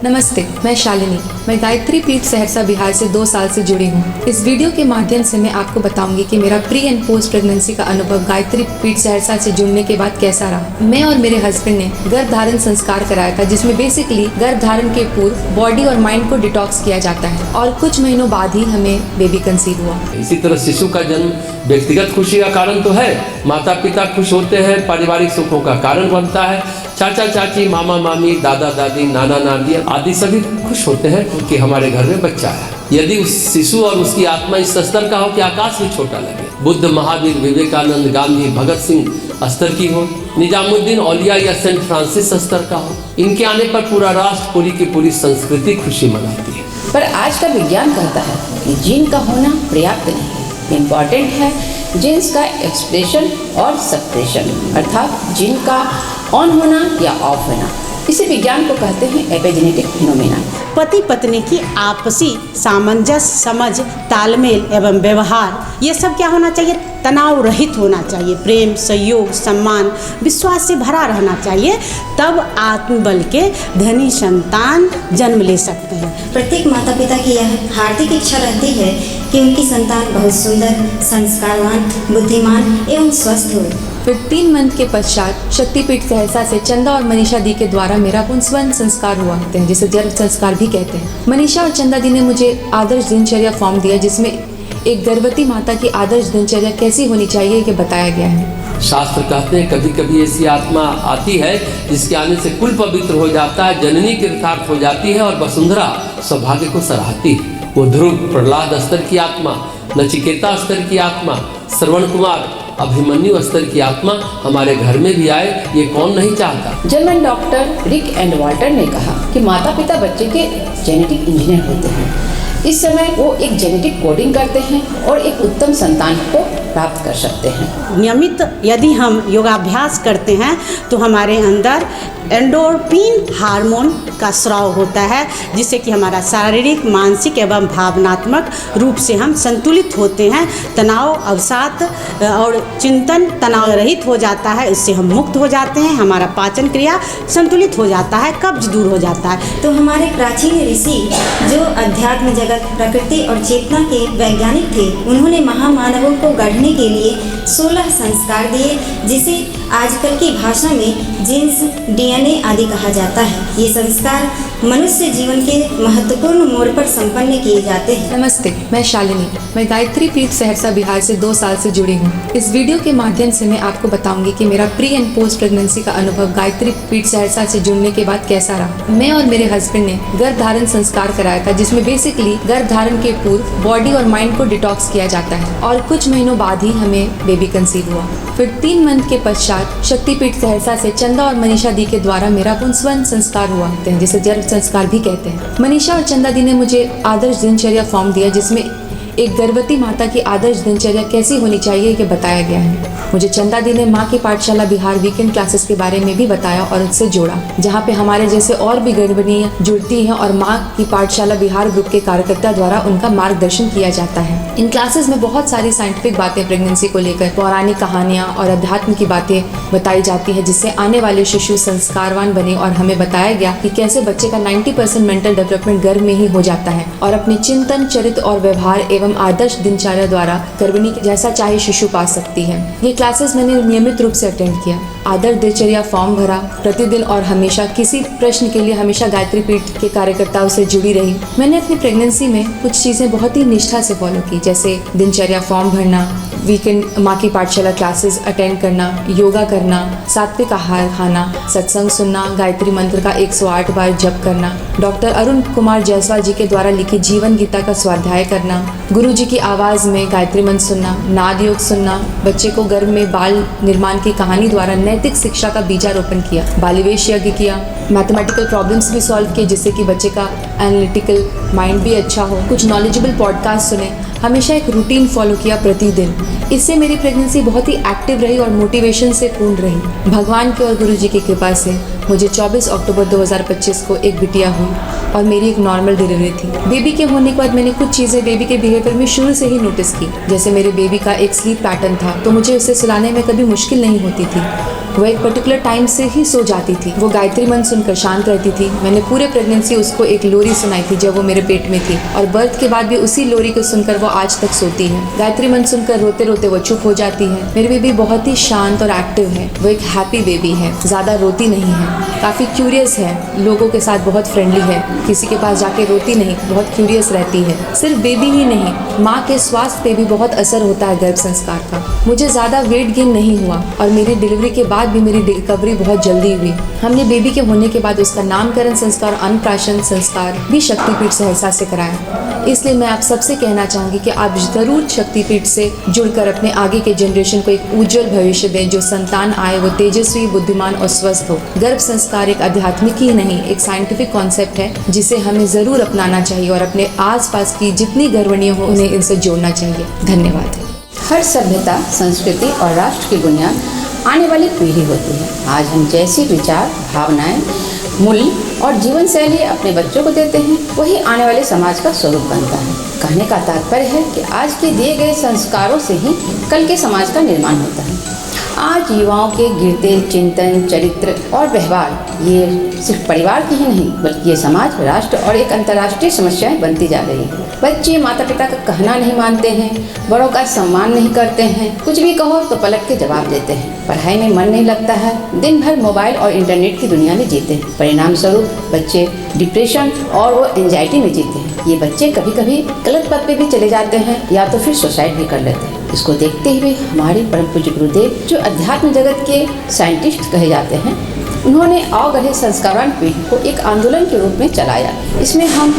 नमस्ते, मैं शालिनी। मैं गायत्री पीठ सहरसा बिहार से 2 साल से जुड़ी हूँ। इस वीडियो के माध्यम से मैं आपको बताऊंगी कि मेरा प्री एंड पोस्ट प्रेगनेंसी का अनुभव गायत्री पीठ सहरसा से जुड़ने के बाद कैसा रहा। मैं और मेरे हस्बैंड ने गर्भ धारण संस्कार कराया था, जिसमें बेसिकली गर्भ धारण के पूर्व बॉडी और माइंड को डिटॉक्स किया जाता है और कुछ महीनों बाद ही हमें बेबी कंसीव हुआ। इसी तरह शिशु का जन्म व्यक्तिगत खुशी का कारण तो है, माता पिता खुश होते हैं, पारिवारिक सुखों का कारण बनता है। चाचा चाची, मामा मामी, दादा दादी, नाना नानी आदि सभी खुश होते हैं कि हमारे घर में बच्चा है। यदि उस शिशु और उसकी आत्मा इस स्तर का हो कि आकाश भी छोटा लगे, बुद्ध, महावीर, विवेकानंद, गांधी, भगत सिंह स्तर की हो, निजामुद्दीन औलिया या सेंट फ्रांसिस स्तर का हो, इनके आने पर पूरा राष्ट्र, पूरी की पूरी संस्कृति खुशी मनाती है। पर आज का विज्ञान कहता है कि जीन का होना पर्याप्त नहीं, इम्पॉर्टेंट है जीन्स का एक्सप्रेशन और सप्रेशन, अर्थात जीन का ऑन होना या ऑफ होना। इसी विज्ञान को कहते हैं एपिजेनेटिक फिनोमेना। पति पत्नी की आपसी सामंजस्य, समझ, तालमेल एवं व्यवहार, ये सब क्या होना चाहिए? तनाव रहित होना चाहिए। प्रेम, सहयोग, सम्मान, विश्वास से भरा रहना चाहिए। तब आत्मबल के धनी संतान जन्म ले सकते हैं। प्रत्येक माता पिता की यह हार्दिक इच्छा रहती है कि उनकी संतान बहुत सुंदर, संस्कारवान, बुद्धिमान एवं स्वस्थ हो। फिर 3 मंथ के पश्चात शक्तिपीठ सहरसा से चंदा और मनीषा दी के द्वारा मेरा पुंसवन संस्कार हुआ, जिसे जन्म संस्कार भी कहते हैं। मनीषा और चंदा दी ने मुझे आदर्श दिनचर्या फॉर्म दिया, जिसमें एक गर्भवती माता की आदर्श दिनचर्या कैसी होनी चाहिए ये बताया गया है। शास्त्र कहते हैं कभी कभी ऐसी आत्मा आती है जिसके आने से कुल पवित्र हो जाता है, जननी कृतार्थ हो जाती है और वसुंधरा सौभाग्य को सराहती है। वो ध्रुव, प्रहलाद स्तर की आत्मा, नचिकेता स्तर की आत्मा, श्रवण कुमार, अभिमन्यु स्तर की आत्मा हमारे घर में भी आए, ये कौन नहीं चाहता। German doctor Rick and Walter ने कहा कि माता पिता बच्चे के जेनेटिक इंजीनियर होते हैं। इस समय वो एक जेनेटिक कोडिंग करते हैं और एक उत्तम संतान को प्राप्त कर सकते हैं। नियमित यदि हम योगाभ्यास करते हैं तो हमारे अंदर एंडोर्फिन हार्मोन का स्राव होता है, जिससे कि हमारा शारीरिक, मानसिक एवं भावनात्मक रूप से हम संतुलित होते हैं। तनाव, अवसाद और चिंतन तनाव रहित हो जाता है, इससे हम मुक्त हो जाते हैं। हमारा पाचन क्रिया संतुलित हो जाता है, कब्ज दूर हो जाता है। तो हमारे प्राचीन ऋषि जो अध्यात्म जगत, प्रकृति और चेतना के वैज्ञानिक थे, उन्होंने महामानवों को गढ़ने के लिए 16 संस्कार दिए, जिसे आजकल की भाषा में जीन्स, DNA आदि कहा जाता है। ये संस्कार मनुष्य जीवन के महत्वपूर्ण मोड़ पर संपन्न किए जाते हैं। नमस्ते, मैं शालिनी। मैं गायत्री पीठ सहरसा बिहार से 2 साल से जुड़ी हूँ। इस वीडियो के माध्यम से मैं आपको बताऊंगी कि मेरा प्री एंड पोस्ट प्रेगनेंसी का अनुभव गायत्री पीठ सहरसा से जुड़ने के बाद कैसा रहा। मैं और मेरे हस्बैंड ने गर्भ धारण संस्कार कराया था, जिसमें बेसिकली गर्भ धारण के पूर्व बॉडी और माइंड को डिटॉक्स किया जाता है और कुछ महीनों बाद ही हमें बेबी कंसीव हुआ। फिर 3 मंथ के पश्चात शक्तिपीठ सहरसा से चंदा और मनीषा दी के द्वारा मेरा पुंसवन संस्कार हुआ, जिसे जन्म संस्कार भी कहते हैं। मनीषा और चंदा दी ने मुझे आदर्श दिनचर्या फॉर्म दिया, जिसमें एक गर्भवती माता की आदर्श दिनचर्या कैसी होनी चाहिए ये बताया गया है। मुझे चंदा दी ने माँ की पाठशाला बिहार वीकेंड क्लासेस के बारे में भी बताया और उससे जोड़ा, जहाँ पे हमारे जैसे और भी गर्भिणियाँ जुड़ती हैं और माँ की पाठशाला बिहार ग्रुप के कार्यकर्ता द्वारा उनका मार्गदर्शन किया जाता है। इन क्लासेस में बहुत सारी साइंटिफिक बातें प्रेगनेंसी को लेकर, पौराणिक कहानियाँ और अध्यात्म की बातें बताई जाती है, जिससे आने वाले शिशु संस्कारवान बने। और हमें बताया गया कि कैसे बच्चे का 90% मेंटल डेवलपमेंट गर्भ में ही हो जाता है और अपने चिंतन, चरित्र और व्यवहार एवं आदर्श दिनचर्या द्वारा गर्भिणी जैसा चाहे शिशु पा सकती है। ये क्लासेस मैंने नियमित रूप से अटेंड किया। आदर्श दिनचर्या फॉर्म भरा प्रतिदिन और हमेशा किसी प्रश्न के लिए हमेशा गायत्री पीठ के कार्यकर्ताओं से जुड़ी रही। मैंने अपनी प्रेगनेंसी में कुछ चीज़ें बहुत ही निष्ठा से फॉलो की, जैसे दिनचर्या फॉर्म भरना, वीकेंड माँ की पाठशाला क्लासेस अटेंड करना, योगा करना, सात्विक आहार खाना, सत्संग सुनना, गायत्री मंत्र का 108 बार जप करना, डॉक्टर अरुण कुमार जायसवाल जी के द्वारा लिखी जीवन गीता का स्वाध्याय करना, गुरु जी की आवाज़ में गायत्री मंत्र सुनना, नाद योग सुनना, बच्चे को गर्भ में बाल निर्माण की कहानी द्वारा नैतिक शिक्षा का बीजारोपण किया, बालिवेश यज्ञ किया, मैथमेटिकल प्रॉब्लम्स भी सॉल्व किए, जिससे कि बच्चे का एनालिटिकल माइंड भी अच्छा हो, कुछ नॉलेजेबल पॉडकास्ट सुने, हमेशा एक रूटीन फॉलो किया प्रतिदिन। इससे मेरी प्रेगनेंसी बहुत ही एक्टिव रही और मोटिवेशन से पूर्ण रही। भगवान की और गुरुजी की कृपा से मुझे 24 अक्टूबर 2025 को एक बिटिया हुई और मेरी एक नॉर्मल डिलीवरी थी। बेबी के होने के बाद मैंने कुछ चीज़ें बेबी के बिहेवियर में शुरू से ही नोटिस की। जैसे मेरे बेबी का एक स्लीप पैटर्न था, तो मुझे उसे सुलाने में कभी मुश्किल नहीं होती थी। वो एक पर्टिकुलर टाइम से ही सो जाती थी। वो गायत्री मंत्र सुनकर शांत रहती थी। मैंने पूरे प्रेगनेंसी उसको एक लोरी सुनाई थी जब वो मेरे पेट में थी, और बर्थ के बाद भी उसी लोरी को सुनकर वो आज तक सोती है। गायत्री मंत्र सुनकर रोते रोते वो चुप हो जाती है। मेरी बेबी बहुत ही शांत और एक्टिव है। वो एक हैप्पी बेबी है, ज़्यादा रोती नहीं है, काफ़ी क्यूरियस है, लोगों के साथ बहुत फ्रेंडली है, किसी के पास जाके रोती नहीं, बहुत क्यूरियस रहती है। सिर्फ बेबी ही नहीं, माँ के स्वास्थ्य पे भी बहुत असर होता है गर्भ संस्कार का। मुझे ज़्यादा वेट गेन नहीं हुआ और मेरी डिलीवरी के बाद भी मेरी रिकवरी बहुत जल्दी हुई। हमने बेबी के होने के बाद उसका नामकरण संस्कार और अन्नप्राशन संस्कार भी शक्तिपीठ सहरसा से कराया। इसलिए मैं आप सबसे कहना चाहूँगी कि आप ज़रूर शक्तिपीठ से जुड़कर अपने आगे के जनरेशन को एक उज्जवल भविष्य दें। जो संतान आए वो तेजस्वी, बुद्धिमान और स्वस्थ हो। गर्भ संस्कार एक आध्यात्मिक ही नहीं, एक साइंटिफिक कॉन्सेप्ट है जिसे हमें ज़रूर अपनाना चाहिए और अपने आसपास की जितनी गर्भणियाँ हो उन्हें इनसे जोड़ना चाहिए। धन्यवाद। हर सभ्यता, संस्कृति और राष्ट्र की बुनियाद आने वाली पीढ़ी होती है। आज हम जैसी विचार, भावनाएं, मूल्य और जीवन शैली अपने बच्चों को देते हैं, वही आने वाले समाज का स्वरूप बनता है। कहने का तात्पर्य है कि आज के दिए गए संस्कारों से ही कल के समाज का निर्माण होता है। आज युवाओं के गिरते चिंतन, चरित्र और व्यवहार ये सिर्फ परिवार की ही नहीं बल्कि ये समाज, राष्ट्र और एक अंतर्राष्ट्रीय समस्याएं बनती जा रही है। बच्चे माता पिता का कहना नहीं मानते हैं, बड़ों का सम्मान नहीं करते हैं, कुछ भी कहो तो पलट के जवाब देते हैं। पढ़ाई में मन नहीं लगता है, दिन भर मोबाइल और इंटरनेट की दुनिया में जीते हैं। परिणाम स्वरूप बच्चे डिप्रेशन और वो एंजाइटी में जीते हैं। ये बच्चे कभी कभी गलत पथ पे भी चले जाते हैं या तो फिर सुसाइड भी कर लेते हैं। इसको देखते हुए हमारे परम पूज्य गुरुदेव, जो अध्यात्म जगत के साइंटिस्ट कहे जाते हैं, उन्होंने अवगढ़े संस्कारान पीढ़ी को एक आंदोलन के रूप में चलाया। इसमें हम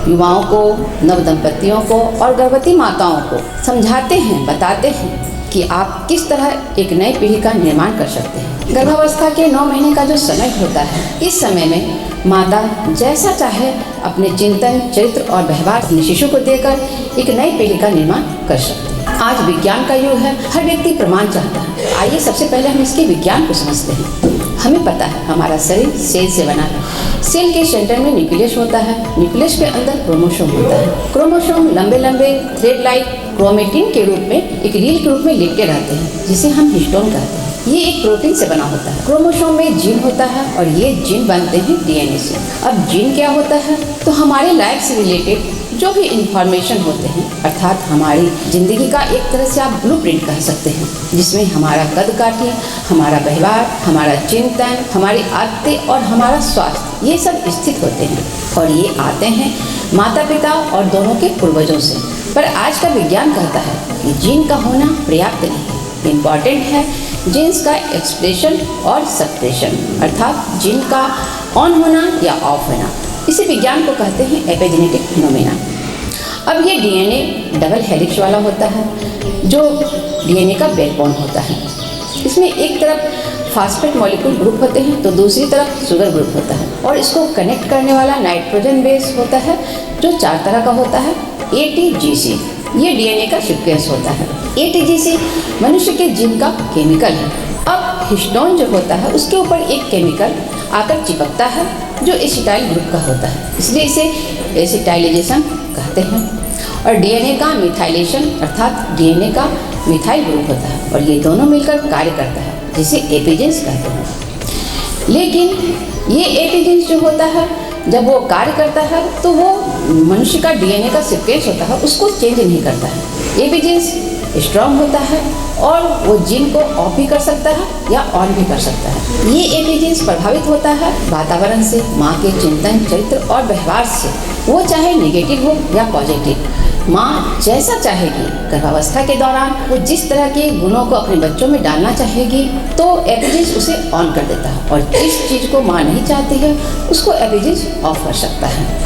युवाओं को, नव दंपतियों को और गर्भवती माताओं को समझाते हैं, बताते हैं कि आप किस तरह एक नई पीढ़ी का निर्माण कर सकते हैं। गर्भावस्था के 9 महीने का जो समय होता है, इस समय में माता जैसा चाहे अपने चिंतन, चरित्र और व्यवहार अपने शिशु को देकर एक नई पीढ़ी का निर्माण कर सकते हैं। आज विज्ञान का युग है, हर व्यक्ति प्रमाण चाहता है। आइए सबसे पहले हम इसके विज्ञान को समझते हैं। हमें पता है हमारा शरीर सेल से बना है। सेल के सेंटर में न्यूक्लियस होता है, न्यूक्लियस के अंदर क्रोमोसोम होता है। क्रोमोसोम लंबे लंबे थ्रेड लाइक क्रोमेटिन के रूप में, एक रील के रूप में लिपटे रहते हैं, जिसे हम हिस्टोन कहते हैं। ये एक प्रोटीन से बना होता है। क्रोमोसोम में जीन होता है और ये जीन बनते हैं डीएनए से। अब जीन क्या होता है? तो हमारे लाइफ से रिलेटेड जो भी इंफॉर्मेशन होते हैं, अर्थात हमारी ज़िंदगी का एक तरह से आप ब्लूप्रिंट कह सकते हैं, जिसमें हमारा कद काठी, हमारा व्यवहार, हमारा चिंतन, हमारी आदतें और हमारा स्वास्थ्य, ये सब स्थित होते हैं। और ये आते हैं माता पिता और दोनों के पूर्वजों से। पर आज का विज्ञान कहता है कि जीन का होना पर्याप्त नहीं, इम्पॉर्टेंट है जीन्स का एक्सप्रेशन और सप्रेशन, अर्थात जीन का ऑन होना या ऑफ होना। इसी विज्ञान को कहते हैं एपिजेनेटिक फिनोमेना। अब ये डीएनए डबल हेलिक्स वाला होता है, जो डीएनए का बैकबोन होता है। इसमें एक तरफ फास्फेट मॉलिक्यूल ग्रुप होते हैं तो दूसरी तरफ शुगर ग्रुप होता है, और इसको कनेक्ट करने वाला नाइट्रोजन बेस होता है जो 4 तरह का होता है। ATGC ये डीएनए का सीक्वेंस होता है। ATGC मनुष्य के जीन का केमिकल है। अब हिस्टोन जो होता है उसके ऊपर एक केमिकल आकर चिपकता है जो एसिटाइल ग्रुप का होता है, इसलिए इसे एसिटाइलाइजेशन कहते हैं। और डीएनए का मिथाइलेशन, अर्थात डीएनए का मिथाइल ग्रुप होता है, और ये दोनों मिलकर कार्य करता है, जिसे एपिजेंस कहते हैं। लेकिन ये एपिजेंस जो होता है, जब वो कार्य करता है तो वो मनुष्य का डीएनए का सीक्वेंस होता है, उसको चेंज नहीं करता है। एपिजेंस स्ट्रॉन्ग होता है और वो जीन को ऑफ भी कर सकता है या ऑन भी कर सकता है। ये एपिजेंस प्रभावित होता है वातावरण से, माँ के चिंतन, चरित्र और व्यवहार से, वो चाहे नेगेटिव हो या पॉजिटिव। माँ जैसा चाहेगी, गर्भावस्था के दौरान वो जिस तरह के गुणों को अपने बच्चों में डालना चाहेगी तो एपिजेंस उसे ऑन कर देता है, और जिस चीज़ को माँ नहीं चाहती है उसको एपिजेंस ऑफ कर सकता है।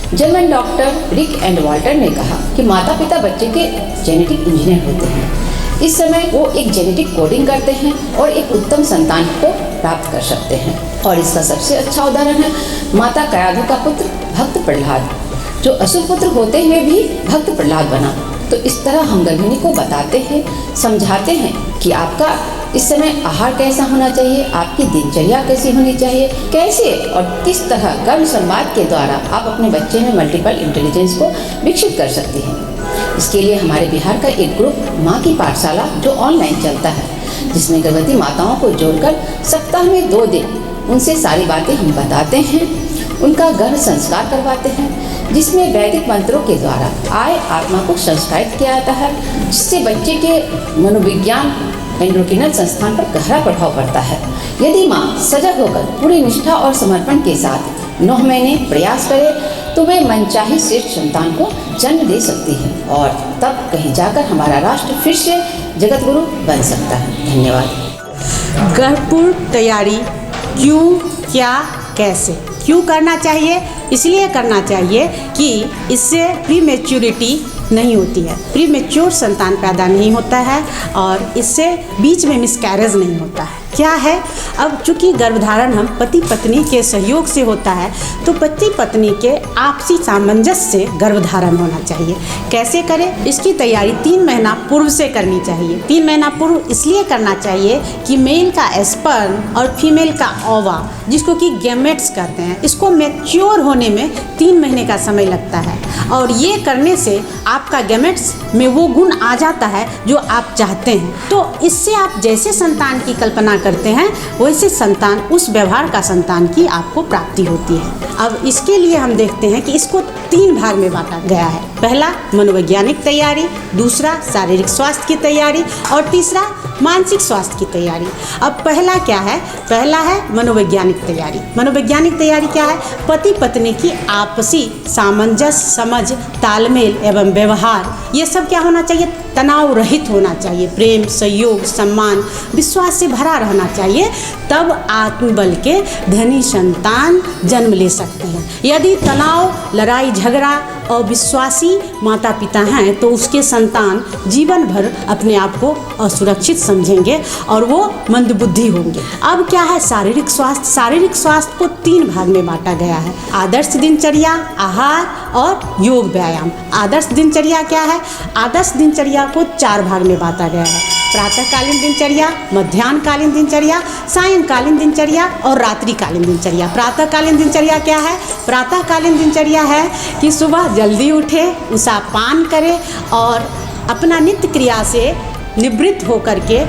German doctor Rick and Walter ने कहा कि माता पिता बच्चे के जेनेटिक इंजीनियर होते हैं। इस समय वो एक जेनेटिक कोडिंग करते हैं और एक उत्तम संतान को प्राप्त कर सकते हैं। और इसका सबसे अच्छा उदाहरण है माता कयाधु का पुत्र भक्त प्रहलाद, जो असुर पुत्र होते हुए भी भक्त प्रहलाद बना। तो इस तरह हम गर्भिणी को बताते हैं, समझाते हैं कि आपका इस समय आहार कैसा होना चाहिए, आपकी दिनचर्या कैसी होनी चाहिए, कैसे और किस तरह गर्भ संवाद के द्वारा आप अपने बच्चे में मल्टीपल इंटेलिजेंस को विकसित कर सकती हैं। इसके लिए हमारे बिहार का एक ग्रुप माँ की पाठशाला जो ऑनलाइन चलता है, जिसमें गर्भवती माताओं को जोड़कर सप्ताह में 2 दिन उनसे सारी बातें हम बताते हैं, उनका गर्भ संस्कार करवाते हैं, जिसमें वैदिक मंत्रों के द्वारा आय आत्मा को संस्कारित किया जाता है, जिससे बच्चे के मनोविज्ञान एंडोक्रिनल संस्थान पर गहरा प्रभाव पड़ता है। यदि माँ सजग होकर पूरी निष्ठा और समर्पण के साथ 9 महीने प्रयास करे तो वे मनचाही श्रेष्ठ संतान को जन्म दे सकती है और तब कहीं जाकर हमारा राष्ट्र फिर से जगत गुरु बन सकता है। धन्यवाद। गर्भपूर्व तैयारी क्यों, क्या, कैसे, क्यों करना चाहिए? इसलिए करना चाहिए कि इससे प्रीमेच्योरिटी नहीं होती है, प्रीमेच्योर संतान पैदा नहीं होता है और इससे बीच में मिसकैरेज नहीं होता है। क्या है, अब चूँकि गर्भधारण हम पति पत्नी के सहयोग से होता है तो पति पत्नी के आपसी सामंजस्य से गर्भधारण होना चाहिए। कैसे करें? इसकी तैयारी 3 महीना पूर्व से करनी चाहिए। 3 महीना पूर्व इसलिए करना चाहिए कि मेल का स्पर्म और फीमेल का ओवा, जिसको कि गैमेट्स कहते हैं, इसको मैच्योर होने में 3 महीने का समय लगता है और ये करने से आपका गैमेट्स में वो गुण आ जाता है जो आप चाहते हैं। तो इससे आप जैसे संतान की कल्पना करते हैं वैसे संतान, उस व्यवहार का संतान की आपको प्राप्ति होती है। अब इसके लिए हम देखते हैं कि इसको 3 भाग में बांटा गया है। पहला मनोवैज्ञानिक तैयारी, दूसरा शारीरिक स्वास्थ्य की तैयारी और तीसरा मानसिक स्वास्थ्य की तैयारी। अब पहला क्या है? पहला है मनोवैज्ञानिक तैयारी। मनोवैज्ञानिक तैयारी क्या है? पति पत्नी की आपसी सामंजस्य, समझ, तालमेल एवं व्यवहार, ये सब क्या होना चाहिए? तनाव रहित होना चाहिए, प्रेम, सहयोग, सम्मान, विश्वास से भरा रहना चाहिए। तब आत्मबल के धनी संतान जन्म ले सकते हैं। यदि तनाव, लड़ाई झगड़ा और विश्वासी माता पिता हैं तो उसके संतान जीवन भर अपने आप को असुरक्षित समझेंगे और वो मंदबुद्धि होंगे। अब क्या है शारीरिक स्वास्थ्य? शारीरिक स्वास्थ्य को 3 भाग में बांटा गया है। आदर्श दिनचर्या, आहार और योग व्यायाम। आदर्श दिनचर्या क्या है? आदर्श दिनचर्या को 4 भाग में बांटा गया है। प्रातःकालीन दिनचर्या, मध्याह्नकालीन दिनचर्या, सायंकालीन दिनचर्या और रात्रिकालीन दिनचर्या। प्रातःकालीन दिनचर्या क्या है? प्रातःकालीन दिनचर्या है कि सुबह जल्दी उठे, उषापान करे और अपना नित्य क्रिया से निवृत्त होकर के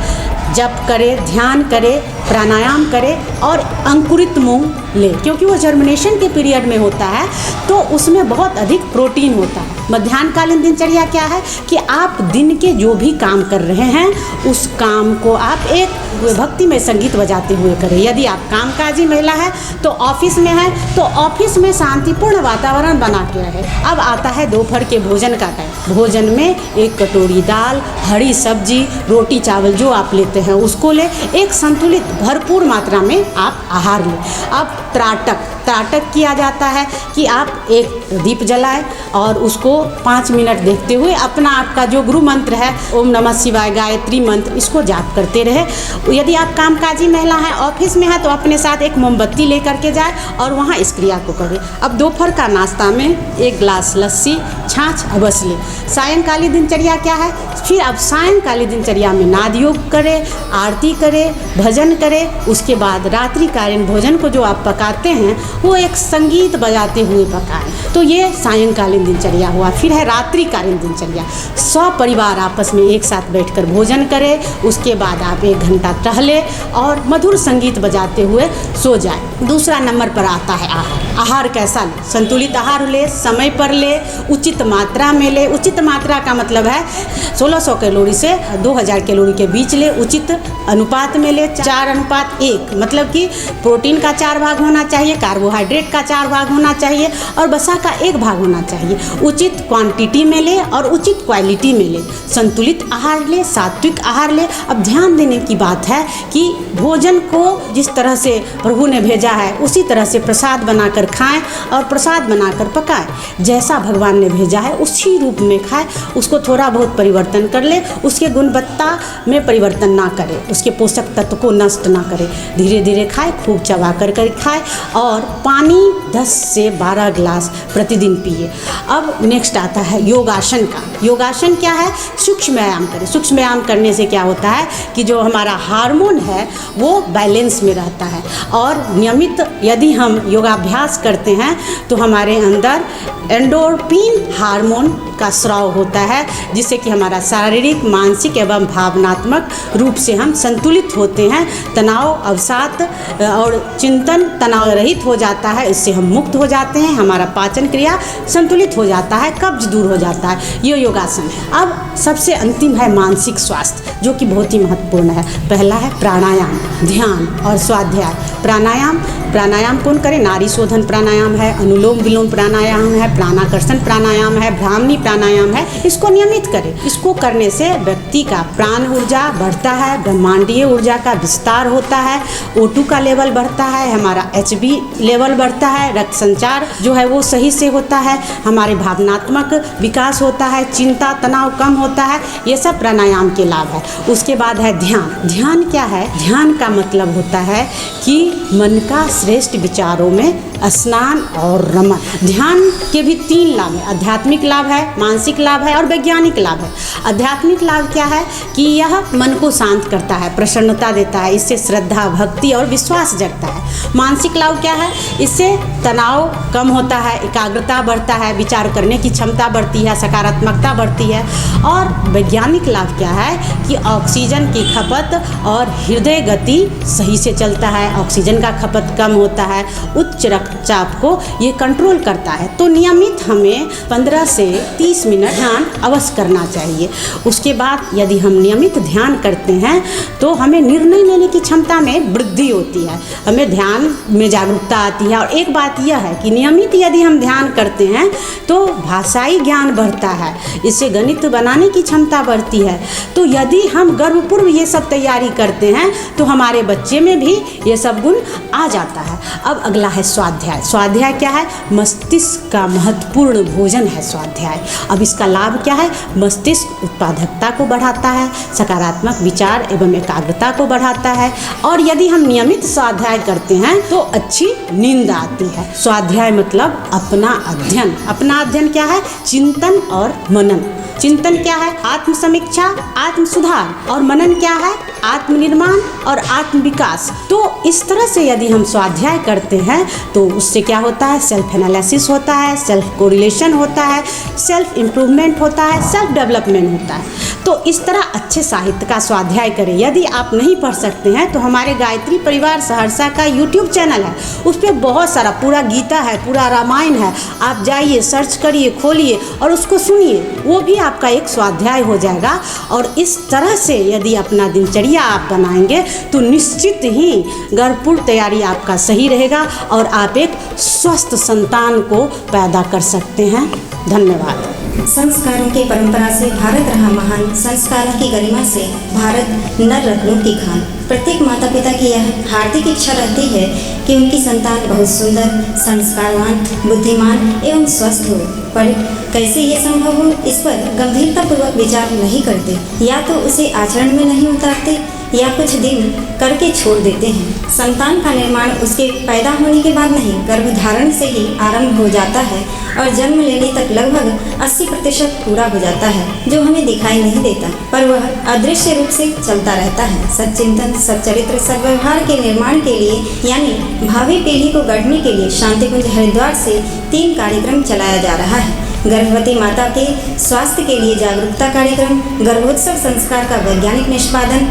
जप करे, ध्यान करे, प्राणायाम करे और अंकुरित मूंग ले, क्योंकि वो जर्मिनेशन के पीरियड में होता है तो उसमें बहुत अधिक प्रोटीन होता है। मध्याह्नकालीन दिनचर्या क्या है कि आप दिन के जो भी काम कर रहे हैं उस काम को आप एक भक्ति में संगीत बजाते हुए करें। यदि आप कामकाजी महिला है तो ऑफिस में है तो ऑफिस में शांतिपूर्ण वातावरण बना के रहे। अब आता है दोपहर के भोजन का टाइम। भोजन में 1 कटोरी दाल, हरी सब्जी, रोटी चावल जो आप लेते हैं उसको ले, एक संतुलित भरपूर मात्रा में आप आहार लें। अब त्राटक किया जाता है कि आप एक दीप जलाएं और उसको 5 मिनट देखते हुए अपना आपका जो गुरु मंत्र है ओम नमः शिवाय, गायत्री मंत्र, इसको जाप करते रहे। यदि आप कामकाजी महिला हैं, ऑफिस में है तो अपने साथ एक मोमबत्ती लेकर के जाए और वहाँ इस क्रिया को करें। अब दोपहर का नाश्ता में 1 गिलास लस्सी, छाछ अवश्य लें। सायंकालीन दिनचर्या क्या है? फिर अब सायंकालीन दिनचर्या में नाद योग करें, आरती करें, भजन करें। उसके बाद रात्रिकालीन भोजन को जो आप पकाते हैं वो एक संगीत बजाते हुए पकाएं। तो ये सायंकालीन दिनचर्या हुआ। फिर है रात्रिकालीन दिनचर्या। सब परिवार आपस में एक साथ बैठकर भोजन करें, उसके बाद आप 1 घंटा टहले और मधुर संगीत बजाते हुए सो जाए। दूसरा नंबर पर आता है आहार। आहार कैसा ले? संतुलित आहार ले, समय पर ले, उचित मात्रा में ले। उचित मात्रा का मतलब है 1600 कैलोरी से 2000 कैलोरी के बीच ले, उचित अनुपात में ले। 4:1 मतलब कि प्रोटीन का 4 भाग होना चाहिए, कार्बोहाइड्रेट का 4 भाग होना चाहिए और वसा का 1 भाग होना चाहिए। उचित क्वांटिटी में ले और उचित क्वालिटी में ले। संतुलित आहार ले, सात्विक आहार ले। अब ध्यान देने की बात है कि भोजन को जिस तरह से प्रभु ने भेजा है उसी तरह से प्रसाद बनाकर खाएं और प्रसाद बनाकर पकाएं। जैसा भगवान ने भेजा है उसी रूप में खाएं, उसको थोड़ा बहुत परिवर्तन कर ले, उसके गुणवत्ता में परिवर्तन ना करें, उसके पोषक तत्व को नष्ट ना करें। धीरे धीरे खाएं, खूब चबा कर खाएं और पानी 10 से 12 गिलास प्रतिदिन पिए। अब नेक्स्ट आता है योगासन का। योगासन क्या है? सूक्ष्म व्यायाम करें। सूक्ष्म व्यायाम करने से क्या होता है कि जो हमारा हार्मोन है वो बैलेंस में रहता है, और नियमित यदि हम योगाभ्यास करते हैं तो हमारे अंदर एंडोर्फिन हार्मोन का स्राव होता है, जिससे कि हमारा शारीरिक, मानसिक एवं भावनात्मक रूप से हम संतुलित होते हैं। तनाव, अवसाद और चिंतन तनाव रहित हो जाता है, इससे हम मुक्त हो जाते हैं। हमारा पाचन क्रिया संतुलित हो जाता है, कब्ज दूर हो जाता है। ये योगासन है। अब सबसे अंतिम है मानसिक स्वास्थ्य, जो कि बहुत ही महत्वपूर्ण है। पहला है प्राणायाम, ध्यान और स्वाध्याय। प्राणायाम कौन करे? नाड़ी शोधन प्राणायाम है, अनुलोम विलोम प्राणायाम है, प्राणाकर्षण प्राणायाम है, ब्राह्मणी प्राणायाम है। इसको नियमित करें। इसको करने से व्यक्ति का प्राण ऊर्जा बढ़ता है, ब्रह्मांडीय ऊर्जा का विस्तार होता है, O2 का लेवल बढ़ता है, हमारा HB लेवल बढ़ता है, रक्त संचार जो है वो सही से होता है, हमारे भावनात्मक विकास होता है, चिंता तनाव कम होता है। ये सब प्राणायाम के लाभ है। उसके बाद है ध्यान। ध्यान क्या है? ध्यान का मतलब होता है कि मन का श्रेष्ठ विचारों में स्नान और रमन। ध्यान के भी 3 लाभ है। आध्यात्मिक लाभ है, मानसिक लाभ है और वैज्ञानिक लाभ है। आध्यात्मिक लाभ क्या है कि यह मन को शांत करता है, प्रसन्नता देता है, इससे श्रद्धा, भक्ति और विश्वास जगता है। मानसिक लाभ क्या है? इससे तनाव कम होता है, एकाग्रता बढ़ता है, विचार करने की क्षमता बढ़ती है, सकारात्मकता बढ़ती है। और वैज्ञानिक लाभ क्या है कि ऑक्सीजन की खपत और हृदय गति सही से चलता है, ऑक्सीजन का खपत कम होता है, उच्च रक्तचाप को ये कंट्रोल करता है। तो नियमित हमें 15 से 30 मिनट ध्यान अवश्य करना चाहिए। उसके बाद यदि हम नियमित ध्यान करते हैं तो हमें निर्णय लेने की क्षमता में वृद्धि होती है, हमें ध्यान में जागरूकता आती है। और एक बात यह है कि नियमित यदि हम ध्यान करते हैं तो भाषाई ज्ञान बढ़ता है, इससे गणित बनाने की क्षमता बढ़ती है। तो यदि हम गर्भपूर्व ये सब तैयारी करते हैं तो हमारे बच्चे में भी ये सब गुण आ जाता है। अब अगला है स्वाध्याय। स्वाध्याय क्या है? मस्तिष्क का महत्वपूर्ण भोजन है स्वाध्याय। अब इसका लाभ क्या है? मस्तिष्क उत्पादकता को बढ़ाता है, सकारात्मक विचार एवं एकाग्रता को बढ़ाता है। और यदि हम नियमित स्वाध्याय करते हैं तो अच्छी नींद आती है। स्वाध्याय मतलब अपना अध्ययन। अपना अध्ययन क्या है? चिंतन और मनन। चिंतन क्या है? आत्म समीक्षा, आत्म सुधार। और मनन क्या है? आत्मनिर्माण और आत्म विकास। तो इस तरह से यदि हम स्वाध्याय करते हैं तो उससे क्या होता है? सेल्फ एनालिसिस होता है, सेल्फ कोरिलेशन होता है, सेल्फ इम्प्रूवमेंट होता है, सेल्फ डेवलपमेंट होता है। तो इस तरह अच्छे साहित्य का स्वाध्याय करें। यदि आप नहीं पढ़ सकते हैं तो हमारे गायत्री परिवार सहरसा का YouTube चैनल है, उस पर बहुत सारा पूरा गीता है, पूरा रामायण है। आप जाइए, सर्च करिए, खोलिए और उसको सुनिए, वो भी आपका एक स्वाध्याय हो जाएगा। और इस तरह से यदि अपना दिनचर्या आप बनाएंगे तो निश्चित ही गर्भपूर्व तैयारी आपका सही रहेगा और आप एक स्वस्थ संतान को पैदा कर सकते हैं। धन्यवाद। संस्कारों की परंपरा से भारत रहा महान, संस्कारों की गरिमा से भारत नर रत्नों की खान। प्रत्येक माता पिता की यह हार्दिक इच्छा रहती है कि उनकी संतान बहुत सुंदर, संस्कारवान, बुद्धिमान एवं स्वस्थ हो। पर कैसे ये संभव हो, इस पर गंभीरतापूर्वक विचार नहीं करते, या तो उसे आचरण में नहीं उतारते या कुछ दिन करके छोड़ देते हैं। संतान का निर्माण उसके पैदा होने के बाद नहीं, गर्भधारण से ही आरंभ हो जाता है और जन्म लेने तक लगभग 80% पूरा हो जाता है, जो हमें दिखाई नहीं देता, पर वह अदृश्य रूप से चलता रहता है। सच्चिंतन, सच्चरित्र, सद्व्यवहार के निर्माण के लिए यानी भावी पीढ़ी को गढ़ने के लिए शांतिकुंज हरिद्वार से 3 कार्यक्रम चलाया जा रहा है। गर्भवती माता के स्वास्थ्य के लिए जागरूकता कार्यक्रम, गर्भोत्सव संस्कार का वैज्ञानिक निष्पादन,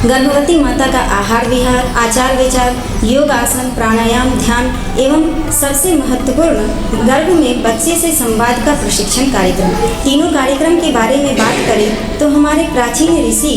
गर्भवती माता का आहार विहार, आचार विचार, योग, आसन, प्राणायाम, ध्यान एवं सबसे महत्वपूर्ण गर्भ में बच्चे से संवाद का प्रशिक्षण कार्यक्रम। तीनों कार्यक्रम के बारे में बात करें तो हमारे प्राचीन ऋषि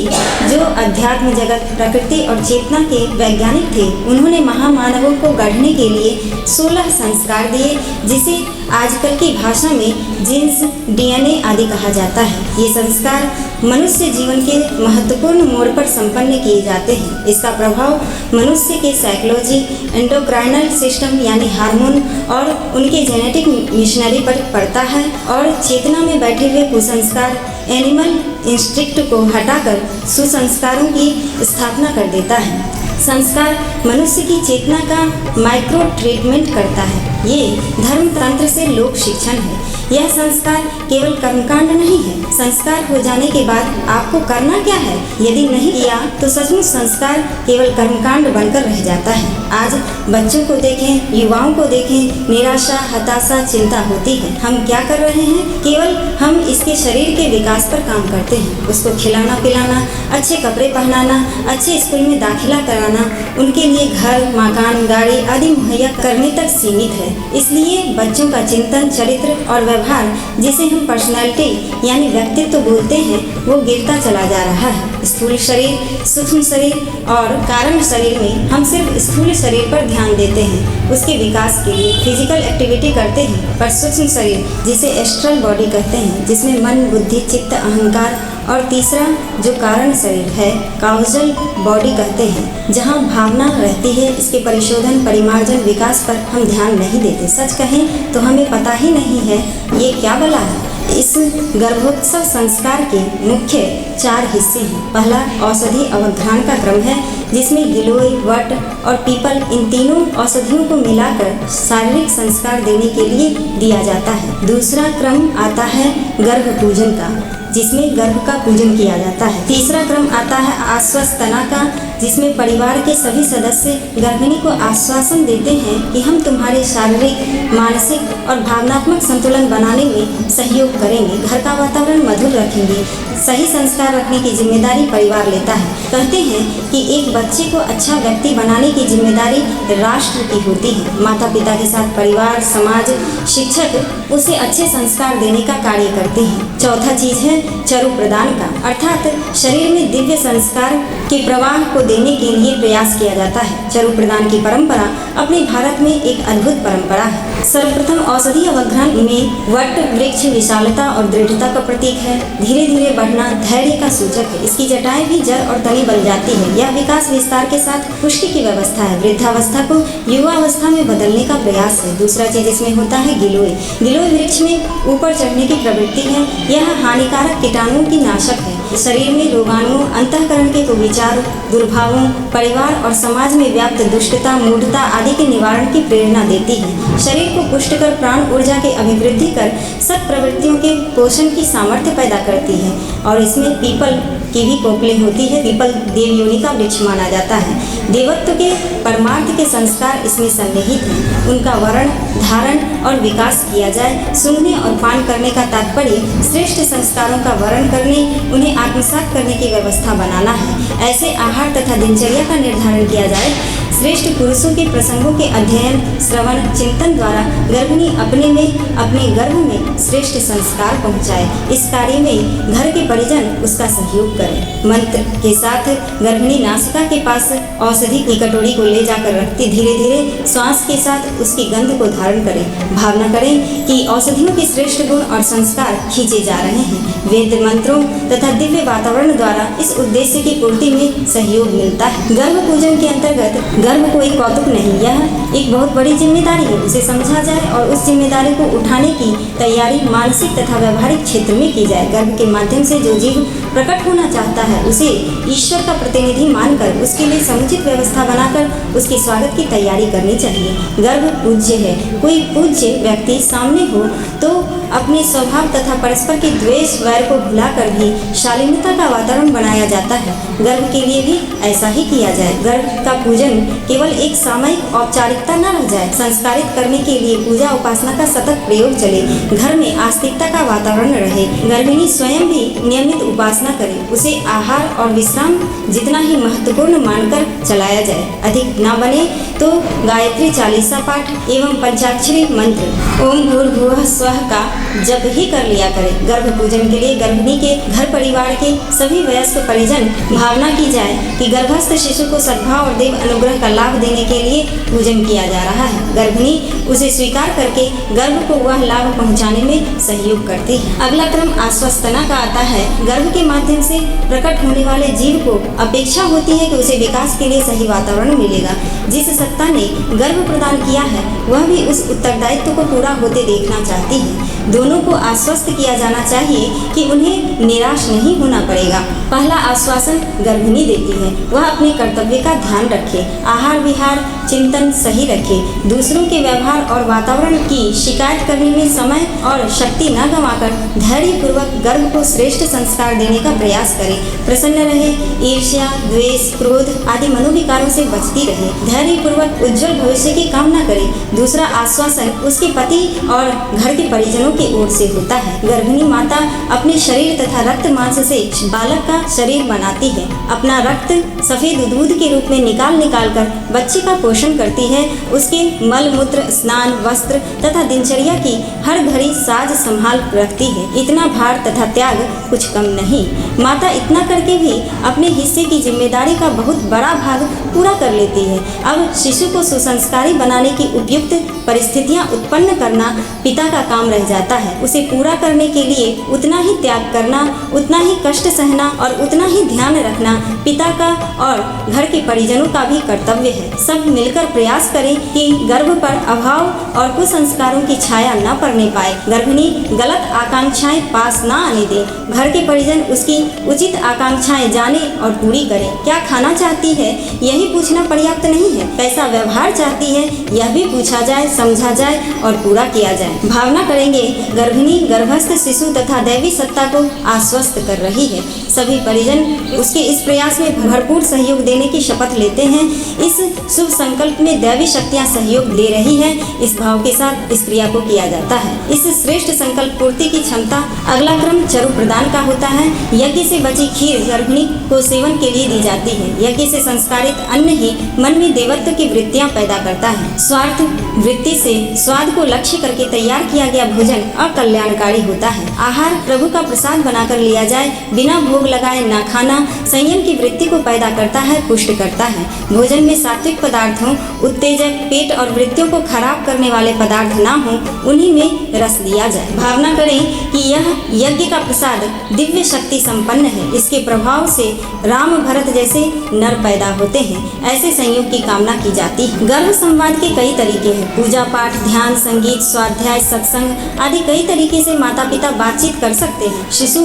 जो अध्यात्म जगत, प्रकृति और चेतना के वैज्ञानिक थे, उन्होंने महामानवों को गढ़ने के लिए 16 संस्कार दिए, जिसे आजकल की भाषा में जीन्स, DNA आदि कहा जाता है। ये संस्कार मनुष्य जीवन के महत्वपूर्ण मोड़ पर संपन्न किए जाते हैं। इसका प्रभाव मनुष्य के साइकोलॉजी, एंडोक्राइनल सिस्टम यानी हार्मोन और उनके जेनेटिक मिशनरी पर पड़ता है और चेतना में बैठे हुए कुसंस्कार, एनिमल इंस्टिंक्ट को हटाकर सुसंस्कारों की स्थापना कर देता है। संस्कार मनुष्य की चेतना का माइक्रो ट्रीटमेंट करता है। ये धर्म तंत्र से लोक शिक्षण है। यह संस्कार केवल कर्मकांड नहीं है। संस्कार हो जाने के बाद आपको करना क्या है? यदि नहीं किया तो सचमुच संस्कार केवल कर्मकांड बनकर रह जाता है। आज बच्चों को देखें, युवाओं को देखें, निराशा, हताशा, चिंता होती है। हम क्या कर रहे हैं? केवल हम इसके शरीर के विकास पर काम करते हैं। उसको खिलाना पिलाना, अच्छे कपड़े पहनाना, अच्छे स्कूल में दाखिला कराना, उनके लिए घर, मकान, गाड़ी आदि मुहैया करने तक सीमित है। इसलिए बच्चों का चिंतन, चरित्र और व्यवहार, जिसे हम पर्सनैलिटी यानी व्यक्तित्व बोलते हैं, वो गिरता चला जा रहा है। स्थूल शरीर, सूक्ष्म शरीर और कारण शरीर में हम सिर्फ स्थूल शरीर पर ध्यान देते हैं, उसके विकास के लिए फिजिकल एक्टिविटी करते हैं, पर सूक्ष्म शरीर जिसे एस्ट्रल बॉडी कहते हैं, जिसमें मन, बुद्धि, चित्त, अहंकार और तीसरा जो कारण शरीर है काउजल बॉडी कहते हैं, जहाँ भावना रहती है, इसके परिशोधन, परिमार्जन, विकास पर हम ध्यान नहीं देते। सच कहें तो हमें पता ही नहीं है ये क्या बला है। इस गर्भोत्सव संस्कार के मुख्य 4 हिस्से हैं। पहला औषधि अवघ्राण का क्रम है, जिसमें गिलोय, वट और पीपल इन तीनों औषधियों को मिलाकर शारीरिक संस्कार देने के लिए दिया जाता है। दूसरा क्रम आता है गर्भ पूजन का, जिसमें गर्भ का पूजन किया जाता है। तीसरा क्रम आता है आश्वस्तना का, जिसमें परिवार के सभी सदस्य गर्भिणी को आश्वासन देते हैं कि हम तुम्हारे शारीरिक, मानसिक और भावनात्मक संतुलन बनाने में सहयोग करेंगे, घर का वातावरण मधुर रखेंगे। सही संस्कार रखने की जिम्मेदारी परिवार लेता है। कहते हैं कि एक बच्चे को अच्छा व्यक्ति बनाने की जिम्मेदारी राष्ट्र की होती है। माता पिता के साथ परिवार, समाज, शिक्षक उसे अच्छे संस्कार देने का कार्य करते हैं। चौथा चीज है चरु प्रदान का, अर्थात शरीर में दिव्य संस्कार के प्रवाह को देने के लिए प्रयास किया जाता है। चरु प्रदान की परंपरा अपने भारत में एक अद्भुत परंपरा है। सर्वप्रथम औषधि अवघ्राण में वट वृक्ष विशालता और दृढ़ता का प्रतीक है। धीरे धीरे बढ़ना धैर्य का सूचक है। इसकी जटाएं भी जड़ और तनी बन जाती है। यह विकास विस्तार के साथ पुष्टि की व्यवस्था है। वृद्धावस्था को युवा अवस्था में बदलने का प्रयास है। दूसरा चीज इसमें होता है गिलोय। गिलोय वृक्ष में ऊपर चढ़ने की प्रवृत्ति है। यह हानिकारक कीटाणुओं की नाशक है। शरीर में रोगाणुओं, अंतःकरण के कुविचार, दुर्भावों, परिवार और समाज में व्याप्त दुष्टता, मूढ़ता आदि के निवारण की प्रेरणा देती है। शरीर को पुष्ट कर प्राण ऊर्जा की अभिवृद्धि कर सब प्रवृत्तियों के पोषण की सामर्थ्य पैदा करती है। और इसमें पीपल की भी कोपलें होती है। पीपल देव योनि का वृक्ष माना जाता है। देवत्व के परमार्थ के संस्कार इसमें सन्निहित हैं। उनका वर्ण, धारण और विकास किया जाए। सूंघने और पान करने का तात्पर्य श्रेष्ठ संस्कारों का वर्ण करने, उन्हें आत्मसात करने की व्यवस्था बनाना है। ऐसे आहार तथा दिनचर्या का निर्धारण किया जाए। श्रेष्ठ पुरुषों के प्रसंगों के अध्ययन, श्रवण, चिंतन द्वारा गर्भिणी अपने में, अपने गर्भ में श्रेष्ठ संस्कार पहुँचाए। इस कार्य में घर के परिजन उसका सहयोग करें। मंत्र के साथ गर्भिणी नासिका के पास औषधि की कटोरी को ले जाकर रखती धीरे धीरे श्वास के साथ उसकी गंध को धारण करें। भावना करें कि औषधियों के श्रेष्ठ गुण और संस्कार खींचे जा रहे हैं। वेद मंत्रों तथा दिव्य वातावरण द्वारा इस उद्देश्य की पूर्ति में सहयोग मिलता है। गर्भ पूजन के अंतर्गत गर्भ कोई कौतुक नहीं, यह एक बहुत बड़ी जिम्मेदारी है। उसे समझा जाए और उस जिम्मेदारी को उठाने की तैयारी मानसिक तथा व्यवहारिक क्षेत्र में की जाए। गर्भ के माध्यम से जो जीव प्रकट होना चाहता है उसे ईश्वर का प्रतिनिधि मानकर उसके लिए समुचित व्यवस्था बनाकर उसके स्वागत की तैयारी करनी चाहिए। गर्भ पूज्य है। कोई पूज्य व्यक्ति सामने हो तो अपने स्वभाव तथा परस्पर के द्वेष वैर को भुलाकर भी शालीनता का वातावरण बनाया जाता है। गर्भ के लिए भी ऐसा ही किया जाए। गर्भ का पूजन केवल एक सामयिक औपचारिकता न रह जाए। संस्कारित करने के लिए पूजा उपासना का सतत प्रयोग चले। घर में आस्तिकता का वातावरण रहे। गर्भिणी स्वयं भी नियमित उपासना करे। उसे आहार और विश्राम जितना ही महत्वपूर्ण मानकर चलाया जाए। अधिक न बने तो गायत्री चालीसा पाठ एवं पंचाक्षरी मंत्र ओम भूर्भुवः स्वः का जब ही कर लिया करें। गर्भ पूजन के लिए गर्भिणी के घर परिवार के सभी वयस्क परिजन भावना की जाए कि गर्भस्थ शिशु को सद्भाव और देव अनुग्रह का लाभ देने के लिए पूजन किया जा रहा है। गर्भिणी उसे स्वीकार करके गर्भ को वह लाभ पहुंचाने में सहयोग करती है। अगला क्रम आश्वस्तना का आता है। गर्भ के माध्यम से प्रकट होने वाले जीव को अपेक्षा होती है कि उसे विकास के लिए सही वातावरण मिलेगा। जिस सत्ता ने गर्भ प्रदान किया है वह भी उस उत्तरदायित्व को पूरा होते देखना चाहती है। दोनों को आश्वस्त किया जाना चाहिए कि उन्हें निराश नहीं होना पड़ेगा। पहला आश्वासन गर्भिणी देती है, वह अपने कर्तव्य का ध्यान रखे, आहार विहार चिंतन सही रखे, दूसरों के व्यवहार और वातावरण की शिकायत करने में समय और शक्ति न गंवाकर धैर्यपूर्वक गर्भ को श्रेष्ठ संस्कार देने का प्रयास करे, प्रसन्न रहे, ईर्ष्या द्वेष क्रोध आदि मनोविकारों से बचती रहे, धैर्यपूर्वक उज्जवल भविष्य की कामना करे। दूसरा आश्वासन उसके पति और घर के परिजनों की ओर से होता है। गर्भिणी माता अपने शरीर तथा रक्त मांस से बालक का शरीर बनाती है, अपना रक्त सफेद दूध के रूप में निकाल कर बच्चे का पोषण करती है, उसके मल मूत्र स्नान वस्त्र तथा दिनचर्या की हर घड़ी साज संभाल रखती है। इतना भार तथा त्याग कुछ कम नहीं। माता इतना करके भी अपने हिस्से की जिम्मेदारी का बहुत बड़ा भाग पूरा कर लेती है। अब शिशु को सुसंस्कारी बनाने की उपयुक्त परिस्थितियां उत्पन्न करना पिता का काम रह जाता है। उसे पूरा करने के लिए उतना ही त्याग करना, उतना ही कष्ट सहना और उतना ही ध्यान रखना पिता का और घर के परिजनों का भी कर्तव्य है। सब मिलकर प्रयास करें कि गर्भ पर अभाव और कुसंस्कारों की छाया न पड़ने पाए। गर्भिणी गलत आकांक्षाएं पास न आने दे। घर के परिजन उसकी उचित आकांक्षाएं जाने और पूरी करें। क्या खाना चाहती है यही पूछना पर्याप्त नहीं है, कैसा व्यवहार चाहती है यह भी पूछा जाए, समझा जाए और पूरा किया जाए। भावना करेंगे गर्भिणी गर्भस्थ शिशु तथा दैवी सत्ता को आश्वस्त कर रही है। सभी परिजन उसके इस प्रयास में भरपूर सहयोग देने की शपथ लेते हैं। इस शुभ संकल्प में दैवी शक्तियां सहयोग दे रही है। इस भाव के साथ इस क्रिया को किया जाता है। इस श्रेष्ठ संकल्प पूर्ति की क्षमता अगला क्रम चरु प्रदान का होता है। यज्ञ से बची खीर गर्भिणी को सेवन के लिए दी जाती है। यज्ञ से संस्कारित अन्न ही मन में देवत्व की वृत्तियां पैदा करता है। स्वार्थ वृत्ति से स्वाद को लक्ष्य करके तैयार किया गया भोजन अकल्याणकारी होता है। आहार प्रभु का प्रसाद बनाकर लिया जाए, बिना भोग लगाए न खाना संयम की वृत्ति को पैदा करता है, पुष्ट करता है। भोजन में सात्विक पदार्थों, उत्तेजक, पेट और वृत्तियों को खराब करने वाले पदार्थ ना हो, उन्हीं में रस दिया जाए। भावना करें कि यह यज्ञ का प्रसाद दिव्य शक्ति संपन्न है। इसके प्रभाव से राम भरत जैसे नर पैदा होते हैं। ऐसे संयोग की कामना की जाती है। गर्भ संवाद के कई तरीके हैं। पूजा पाठ, ध्यान, संगीत, स्वाध्याय, सत्संग आदि कई तरीके से माता पिता बातचीत कर सकते हैं। शिशु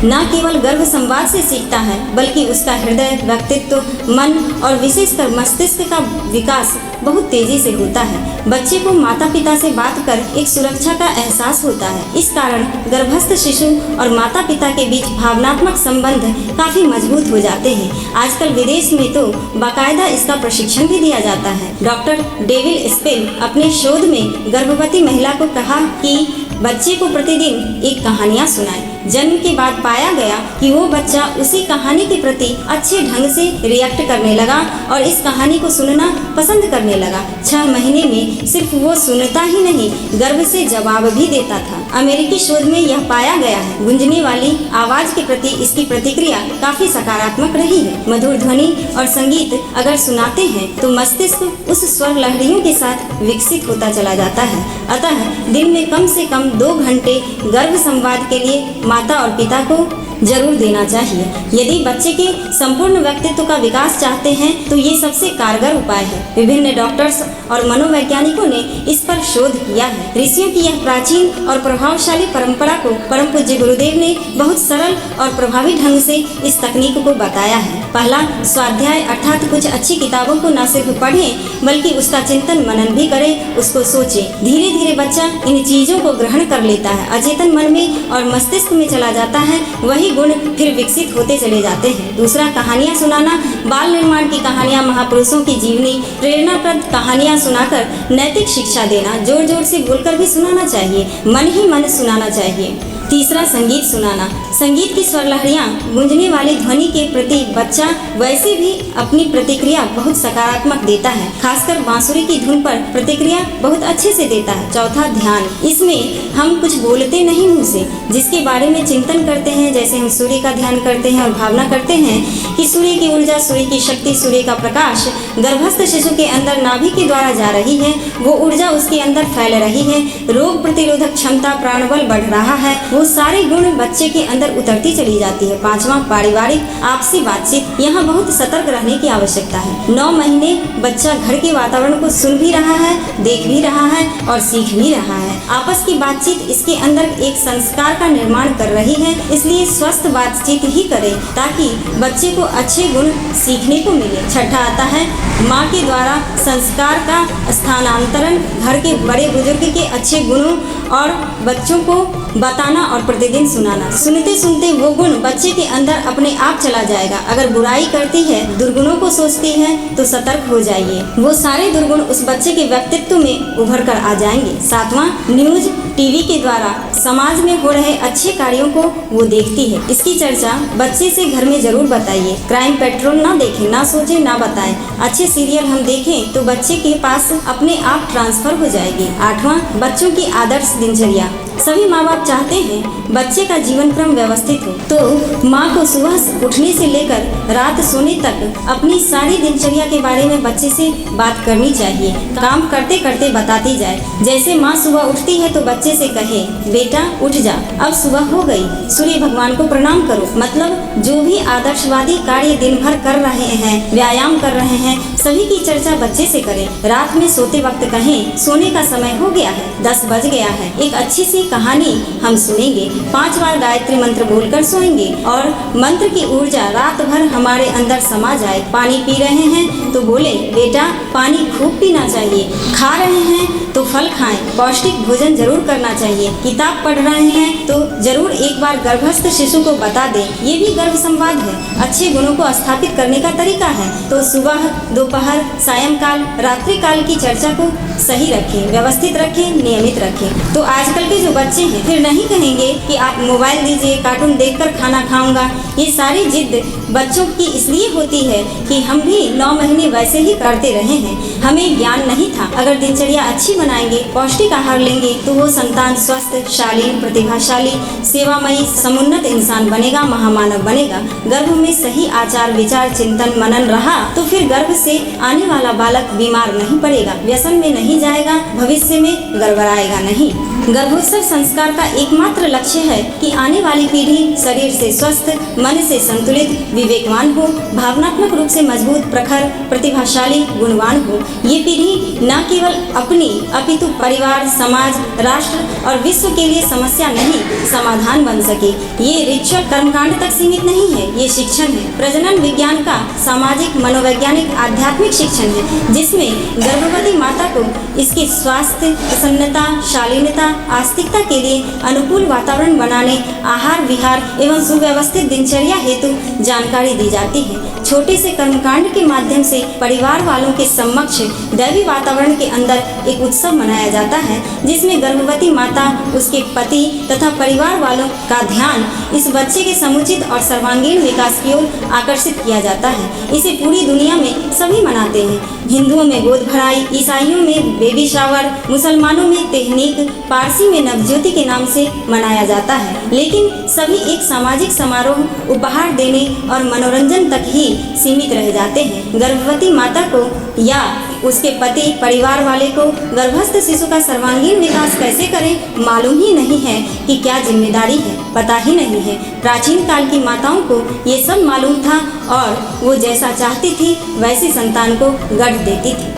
न केवल गर्भ संवाद से सीखता है बल्कि उसका हृदय, व्यक्तित्व, मन और विशेषकर मस्तिष्क का विकास बहुत तेजी से होता है। बच्चे को माता पिता से बात कर एक सुरक्षा का एहसास होता है। इस कारण गर्भस्थ शिशु और माता पिता के बीच भावनात्मक संबंध काफी मजबूत हो जाते हैं। आजकल विदेश में तो बाकायदा इसका प्रशिक्षण भी दिया जाता है। डॉक्टर डेविड स्पेल अपने शोध में गर्भवती महिला को कहा कि बच्चे को प्रतिदिन एक कहानियाँ सुनाए। जन्म के बाद पाया गया कि वो बच्चा उसी कहानी के प्रति अच्छे ढंग से रिएक्ट करने लगा और इस कहानी को सुनना पसंद करने लगा। 6 महीने में सिर्फ वो सुनता ही नहीं, गर्भ से जवाब भी देता था। अमेरिकी शोध में यह पाया गया है गूंजने वाली आवाज के प्रति इसकी प्रतिक्रिया काफी सकारात्मक रही है। मधुर ध्वनि और संगीत अगर सुनाते हैं तो मस्तिष्क उस स्वर लहरियों के साथ विकसित होता चला जाता है। अतः दिन में कम से कम 2 घंटे गर्भ संवाद के लिए माता और पिता को जरूर देना चाहिए। यदि बच्चे के संपूर्ण व्यक्तित्व का विकास चाहते हैं तो ये सबसे कारगर उपाय है। विभिन्न डॉक्टर्स और मनोवैज्ञानिकों ने इस पर शोध किया है। ऋषियों की यह प्राचीन और प्रभावशाली परंपरा को परम पूज्य गुरुदेव ने बहुत सरल और प्रभावी ढंग से इस तकनीक को बताया है। पहला, स्वाध्याय अर्थात कुछ अच्छी किताबों को न सिर्फ पढ़ें बल्कि उसका चिंतन मनन भी करें, उसको सोचें। धीरे धीरे बच्चा इन चीजों को ग्रहण कर लेता है, अचेतन मन में और मस्तिष्क में चला जाता है। वही गुण फिर विकसित होते चले जाते हैं। दूसरा, कहानियाँ सुनाना। बाल निर्माण की कहानियाँ, महापुरुषों की जीवनी, प्रेरणाप्रद कहानियाँ सुनाकर नैतिक शिक्षा देना। जोर जोर से बोलकर भी सुनाना चाहिए, मन ही मन सुनाना चाहिए। तीसरा, संगीत सुनाना। संगीत की स्वर लहरियाँ, गूंजने वाली ध्वनि के प्रति बच्चा वैसे भी अपनी प्रतिक्रिया बहुत सकारात्मक देता है। खासकर बांसुरी की धुन पर प्रतिक्रिया बहुत अच्छे से देता है। चौथा, ध्यान। इसमें हम कुछ बोलते नहीं मुँह से, जिसके बारे में चिंतन करते हैं। जैसे हम सूर्य का ध्यान करते हैं और भावना करते हैं कि सूर्य की ऊर्जा, सूर्य की शक्ति, सूर्य का प्रकाश गर्भस्थ शिशु के अंदर नाभि के द्वारा जा रही है। वो ऊर्जा उसके अंदर फैल रही है। रोग प्रतिरोधक क्षमता, प्राणबल बढ़ रहा है। वो सारे गुण बच्चे के अंदर उतरती चली जाती है। 5वां, पारिवारिक आपसी बातचीत। यहाँ बहुत सतर्क रहने की आवश्यकता है। 9 महीने बच्चा घर के वातावरण को सुन भी रहा है, देख भी रहा है और सीख भी रहा है। आपस की बातचीत इसके अंदर एक संस्कार का निर्माण कर रही है, इसलिए स्वस्थ बातचीत ही करें ताकि बच्चे को अच्छे गुण सीखने को मिले। छठा आता है माँ के द्वारा संस्कार का स्थानांतरण। घर के बड़े बुजुर्ग के अच्छे गुणों और बच्चों को बताना और प्रतिदिन सुनाना। सुनते सुनते वो गुण बच्चे के अंदर अपने आप चला जाएगा। अगर बुराई करती है, दुर्गुणों को सोचती है तो सतर्क हो जाइए, वो सारे दुर्गुण उस बच्चे के व्यक्तित्व में उभर कर आ जाएंगे। 7वां, न्यूज टीवी के द्वारा समाज में हो रहे अच्छे कार्यों को वो देखती है, इसकी चर्चा बच्चे से घर में जरूर बताइए। क्राइम पेट्रोल ना देखें, ना सोचें, ना बताएं। अच्छे सीरियल हम देखें तो बच्चे के पास अपने आप ट्रांसफर हो जाएगी। 8वां, बच्चों की आदर्श दिनचर्या। सभी माँ बाप चाहते हैं बच्चे का जीवन क्रम व्यवस्थित हो, तो माँ को सुबह उठने से लेकर रात सोने तक अपनी सारी दिनचर्या के बारे में बच्चे से बात करनी चाहिए। काम करते करते बताती जाए। जैसे माँ सुबह उठती है तो बच्चे से कहे, बेटा उठ जा, अब सुबह हो गई, सूर्य भगवान को प्रणाम करो। मतलब जो भी आदर्शवादी कार्य दिन भर कर रहे हैं, व्यायाम कर रहे हैं, सभी की चर्चा बच्चे से करें। रात में सोते वक्त कहें, सोने का समय हो गया है, 10 बज गया है, एक अच्छी सी कहानी हम सुनेंगे। 5 बार गायत्री मंत्र बोलकर सोएंगे और मंत्र की ऊर्जा रात भर हमारे अंदर समा जाए। पानी पी रहे हैं तो बोले, बेटा पानी खूब पीना चाहिए। खा रहे हैं तो फल खाएं, पौष्टिक भोजन जरूर करना चाहिए। किताब पढ़ रहे हैं तो जरूर एक बार गर्भस्थ शिशु को बता दें, ये भी गर्भ संवाद है। अच्छे गुणों को स्थापित करने का तरीका है, तो सुबह, दोपहर, सायंकाल, रात्रि काल की चर्चा को सही रखें, व्यवस्थित रखें, नियमित रखें। तो आजकल के जो बच्चे हैं फिर नहीं कहेंगे कि आप मोबाइल दीजिए, कार्टून देखकर खाना खाऊंगा। ये सारी जिद बच्चों की इसलिए होती है कि हम भी 9 महीने वैसे ही करते रहे हैं, हमें ज्ञान नहीं था। अगर दिनचर्या अच्छी बनाएंगे, पौष्टिक आहार लेंगे तो वो संतान स्वस्थ, शालीन, प्रतिभाशाली, सेवामयी, समुन्नत इंसान बनेगा, महामानव बनेगा। गर्भ में सही आचार विचार चिंतन मनन रहा तो फिर गर्भ से आने वाला बालक बीमार नहीं पड़ेगा, व्यसन में नहीं जाएगा, भविष्य में गड़बड़ाएगा नहीं। गर्भोत्सव संस्कार का एकमात्र लक्ष्य है कि आने वाली पीढ़ी शरीर से स्वस्थ, मन से संतुलित, विवेकवान हो, भावनात्मक रूप से मजबूत, प्रखर, प्रतिभाशाली, गुणवान हो। ये पीढ़ी न केवल अपनी अपितु परिवार, समाज, राष्ट्र और विश्व के लिए समस्या नहीं, समाधान बन सके। ये रिचुअल कर्मकांड तक सीमित नहीं है, ये शिक्षण है, प्रजनन विज्ञान का सामाजिक, मनोवैज्ञानिक, आध्यात्मिक शिक्षण है, जिसमें गर्भवती माता को इसके स्वास्थ्य, प्रसन्नता, शालीनता, आस्तिकता के लिए अनुकूल वातावरण बनाने, आहार विहार एवं सुव्यवस्थित दिनचर्या हेतु जानकारी दी जाती है। छोटे से कर्मकांड के माध्यम से परिवार वालों के समक्ष दैवी वातावरण के अंदर एक उत्सव मनाया जाता है, जिसमें गर्भवती माता, उसके पति तथा परिवार वालों का ध्यान इस बच्चे के समुचित और सर्वांगीण विकास की ओर आकर्षित किया जाता है। इसे पूरी दुनिया में सभी मनाते हैं। हिंदुओं में गोद भराई, ईसाइयों में बेबी शावर, मुसलमानों में तेहनीक, पारसी में नवज्योति के नाम से मनाया जाता है। लेकिन सभी एक सामाजिक समारोह, उपहार देने और मनोरंजन तक ही सीमित रह जाते हैं। गर्भवती माता को या उसके पति, परिवार वाले को गर्भस्थ शिशु का सर्वांगीण विकास कैसे करें मालूम ही नहीं है कि क्या जिम्मेदारी है, पता ही नहीं है। प्राचीन काल की माताओं को ये सब मालूम था और वो जैसा चाहती थी वैसी संतान को गर्भ देती थी।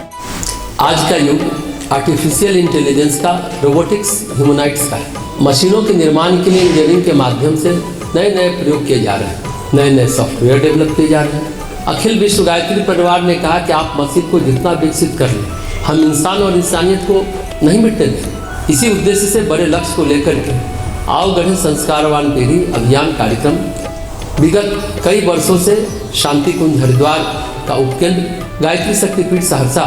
आज का युग आर्टिफिशियल इंटेलिजेंस का, रोबोटिक्स, ह्यूमनॉइड्स का है। मशीनों के निर्माण के लिए इंजीनियरिंग के माध्यम से नए नए प्रयोग किए जा रहे हैं, नए नए सॉफ्टवेयर डेवलप किए जा रहे हैं। अखिल विश्व गायत्री परिवार ने कहा कि आप मसीह को जितना विकसित कर लें, हम इंसान और इंसानियत को नहीं मिटने दें। इसी उद्देश्य से बड़े लक्ष्य को लेकर के आओ गढ़े संस्कारवान पीढ़ी अभियान कार्यक्रम विगत कई वर्षों से शांति कुंज हरिद्वार का उपकेंद्र गायत्री शक्तिपीठ सहरसा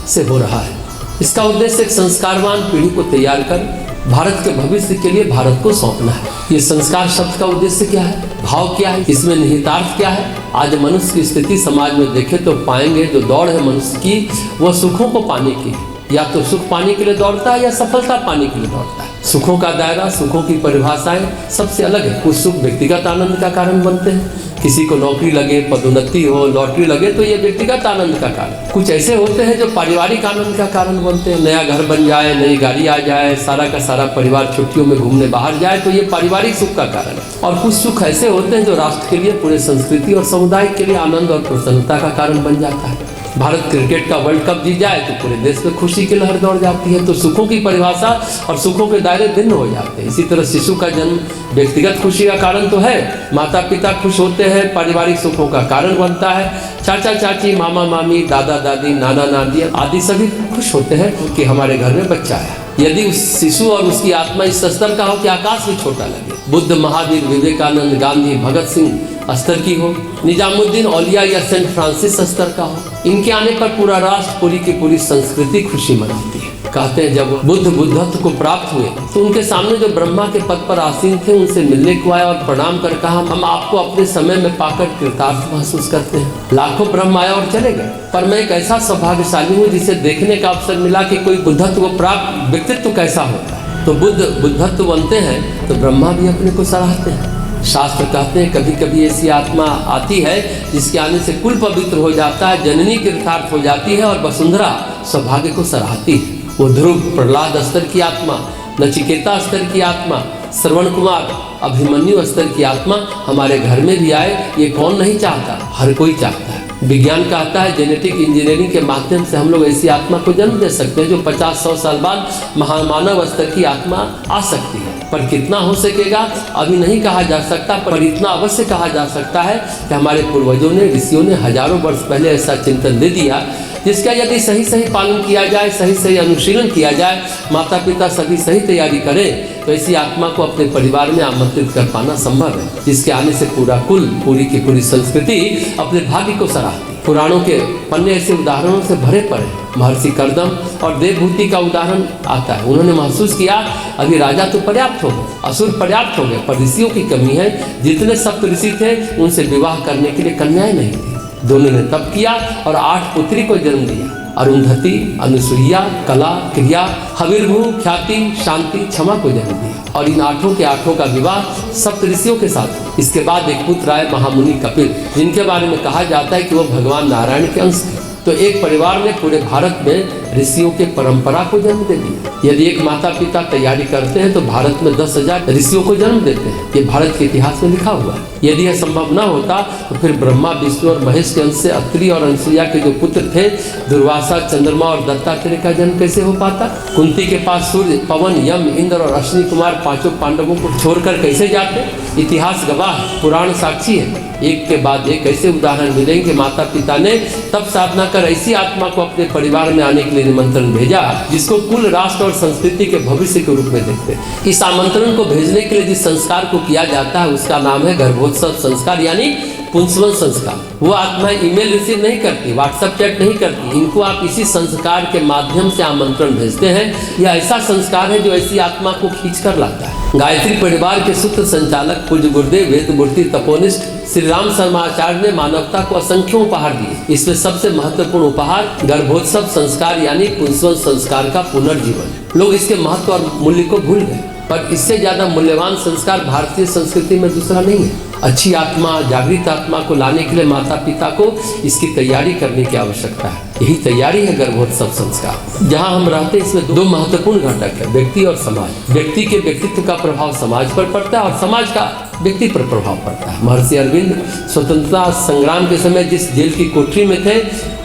से हो रहा है। इसका उद्देश्य एक संस्कारवान पीढ़ी को तैयार कर भारत के भविष्य के लिए भारत को सौंपना है। ये संस्कार शब्द का उद्देश्य क्या है, भाव क्या है, इसमें निहितार्थ क्या है? आज मनुष्य की स्थिति समाज में देखें तो पाएंगे जो दौड़ है मनुष्य की, वह सुखों को पाने की है। या तो सुख पाने के लिए दौड़ता है या सफलता पाने के लिए दौड़ता है। सुखों का दायरा, सुखों की परिभाषाएं सबसे अलग है। कुछ सुख व्यक्तिगत आनंद का कारण बनते हैं, किसी को नौकरी लगे, पदोन्नति हो, लॉटरी लगे तो ये व्यक्तिगत आनंद का कारण। कुछ ऐसे होते हैं जो पारिवारिक आनंद का कारण बनते हैं, नया घर बन जाए, नई गाड़ी आ जाए, सारा का सारा परिवार छुट्टियों में घूमने बाहर जाए तो ये पारिवारिक सुख का कारण है। और कुछ सुख ऐसे होते हैं जो राष्ट्र के लिए, पूरे संस्कृति और समुदाय के लिए आनंद और प्रसन्नता का कारण बन जाता है। भारत क्रिकेट का वर्ल्ड कप जीत जाए तो पूरे देश में खुशी की लहर दौड़ जाती है। तो सुखों की परिभाषा और सुखों के दायरे भिन्न हो जाते हैं। इसी तरह शिशु का जन्म व्यक्तिगत खुशी का कारण तो है, माता पिता खुश होते हैं, पारिवारिक सुखों का कारण बनता है। चाचा चाची, मामा मामी, दादा दादी, नाना नानी आदि सभी खुश होते हैं कि हमारे घर में बच्चा है। यदि उस शिशु और उसकी आत्मा इस स्तर का हो कि आकाश भी छोटा लगे, बुद्ध, महावीर, विवेकानंद, गांधी, भगत सिंह स्तर की हो, निजामुद्दीन औलिया या सेंट फ्रांसिस स्तर का हो, इनके आने पर पूरा राष्ट्र, पूरी की पूरी संस्कृति खुशी मनाती है। कहते हैं जब बुद्ध बुद्धत्व को प्राप्त हुए तो उनके सामने जो ब्रह्मा के पद पर आसीन थे उनसे मिलने को आए और प्रणाम कर कहा, हम आपको अपने समय में पाकर कृतार्थ महसूस करते हैं। लाखों ब्रह्म आए और चले गए, पर मैं एक ऐसा सौभाग्यशाली हूँ जिसे देखने का अवसर मिला कि कोई बुद्धत्व को प्राप्त व्यक्तित्व कैसा होता है। तो बुद्ध बुद्धत्व बनते हैं तो ब्रह्मा भी अपने को सराहते हैं। शास्त्र कहते हैं कभी कभी ऐसी आत्मा आती है जिसके आने से कुल पवित्र हो जाता है, जननी कृतार्थ हो जाती है और वसुंधरा सौभाग्य को सराहती है। वो ध्रुव, प्रहलाद स्तर की आत्मा, नचिकेता स्तर की आत्मा, श्रवण कुमार, अभिमन्यु स्तर की आत्मा हमारे घर में भी आए, ये कौन नहीं चाहता, हर कोई चाहता है। विज्ञान कहता है जेनेटिक इंजीनियरिंग के माध्यम से हम लोग ऐसी आत्मा को जन्म दे सकते हैं जो 50-100 साल बाद महामानव स्तर की आत्मा आ सकती है। पर कितना हो सकेगा अभी नहीं कहा जा सकता, पर इतना अवश्य कहा जा सकता है कि हमारे पूर्वजों ने, ऋषियों ने हजारों वर्ष पहले ऐसा चिंतन दे दिया जिसका यदि सही सही पालन किया जाए, सही सही अनुशीलन किया जाए, माता पिता सभी सही तैयारी करें तो ऐसी आत्मा को अपने परिवार में आमंत्रित कर पाना संभव है, जिसके आने से पूरा कुल, पूरी की पूरी संस्कृति अपने भाग्य को सराहती है। पुराणों के पन्ने ऐसे उदाहरणों से भरे पड़े। महर्षि कर्दम और देवभूति का उदाहरण आता है। उन्होंने महसूस किया अभी राजा तो पर्याप्त हो गए, असुर पर्याप्त हो गए, पर ऋषियों की कमी है। जितने सप्त ऋषि थे उनसे विवाह करने के लिए कन्याएं नहीं थी। दोनों ने तप किया और 8 पुत्री को जन्म दिया, अरुंधति, अनुसुईया, कला, क्रिया, हविर्भू, ख्याति, शांति, क्षमा को जन्म दिया। और इन 8 के 8 का विवाह सप्त ऋषियों के साथ। इसके बाद एक पुत्र आए महामुनि कपिल, जिनके बारे में कहा जाता है कि वो भगवान नारायण के अंश थे। तो एक परिवार ने पूरे भारत में ऋषियों के परंपरा को जन्म दे दिया। यदि एक माता पिता तैयारी करते हैं तो भारत में 10,000 ऋषियों को जन्म देते हैं। ये भारत के इतिहास में लिखा हुआ है। यदि यह संभव न होता तो फिर ब्रह्मा, विष्णु और महेश के अंश से अत्रि और अनसुईया के जो पुत्र थे, दुर्वासा, चंद्रमा और दत्तात्रेय का जन्म कैसे हो पाता? कुंती के पास सूर्य, पवन, यम, इंद्र और अश्विनी कुमार 5 पांडवों को छोड़कर कैसे जाते? इतिहास गवाह, पुराण साक्षी है। एक के बाद एक ऐसे उदाहरण मिलेंगे। माता पिता ने तब साधना कर ऐसी आत्मा को अपने परिवार में आने के लिए निमंत्रण भेजा जिसको कुल, राष्ट्र और संस्कृति के भविष्य के रूप में देखते हैं। इस आमंत्रण को भेजने के लिए जिस संस्कार को किया जाता है उसका नाम है गर्भोत्सव संस्कार, यानी पुंसवन संस्कार। वो आत्माएं ईमेल रिसीव नहीं करती, व्हाट्सएप चैट नहीं करती, इनको आप इसी संस्कार के माध्यम से आमंत्रण भेजते हैं। यह ऐसा संस्कार है जो ऐसी आत्मा को खींच कर लाता है। गायत्री परिवार के सूत्र संचालक पूज्य गुरुदेव वेदमूर्ति तपोनिष्ठ श्री राम शर्मा आचार्य ने मानवता को असंख्यों उपहार दिए। इसमें सबसे महत्वपूर्ण उपहार गर्भोत्सव संस्कार यानी पुंसवन संस्कार का पुनर्जीवन। लोग इसके महत्व और मूल्य को भूल गए, पर इससे ज्यादा मूल्यवान संस्कार भारतीय संस्कृति में दूसरा नहीं है। अच्छी आत्मा, जागृत आत्मा को लाने के लिए माता पिता को इसकी तैयारी करने की आवश्यकता है। यही तैयारी है गर्भोत्सव संस्कार। जहाँ हम रहते हैं इसमें 2 महत्वपूर्ण घटक है, व्यक्ति और समाज। व्यक्ति के व्यक्तित्व का प्रभाव समाज पर पड़ता है और समाज का व्यक्ति पर प्रभाव पड़ता है। महर्षि अरविंद स्वतंत्रता संग्राम के समय जिस जेल की कोठरी में थे,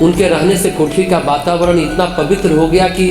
उनके रहने से कोठरी का वातावरण इतना पवित्र हो गया कि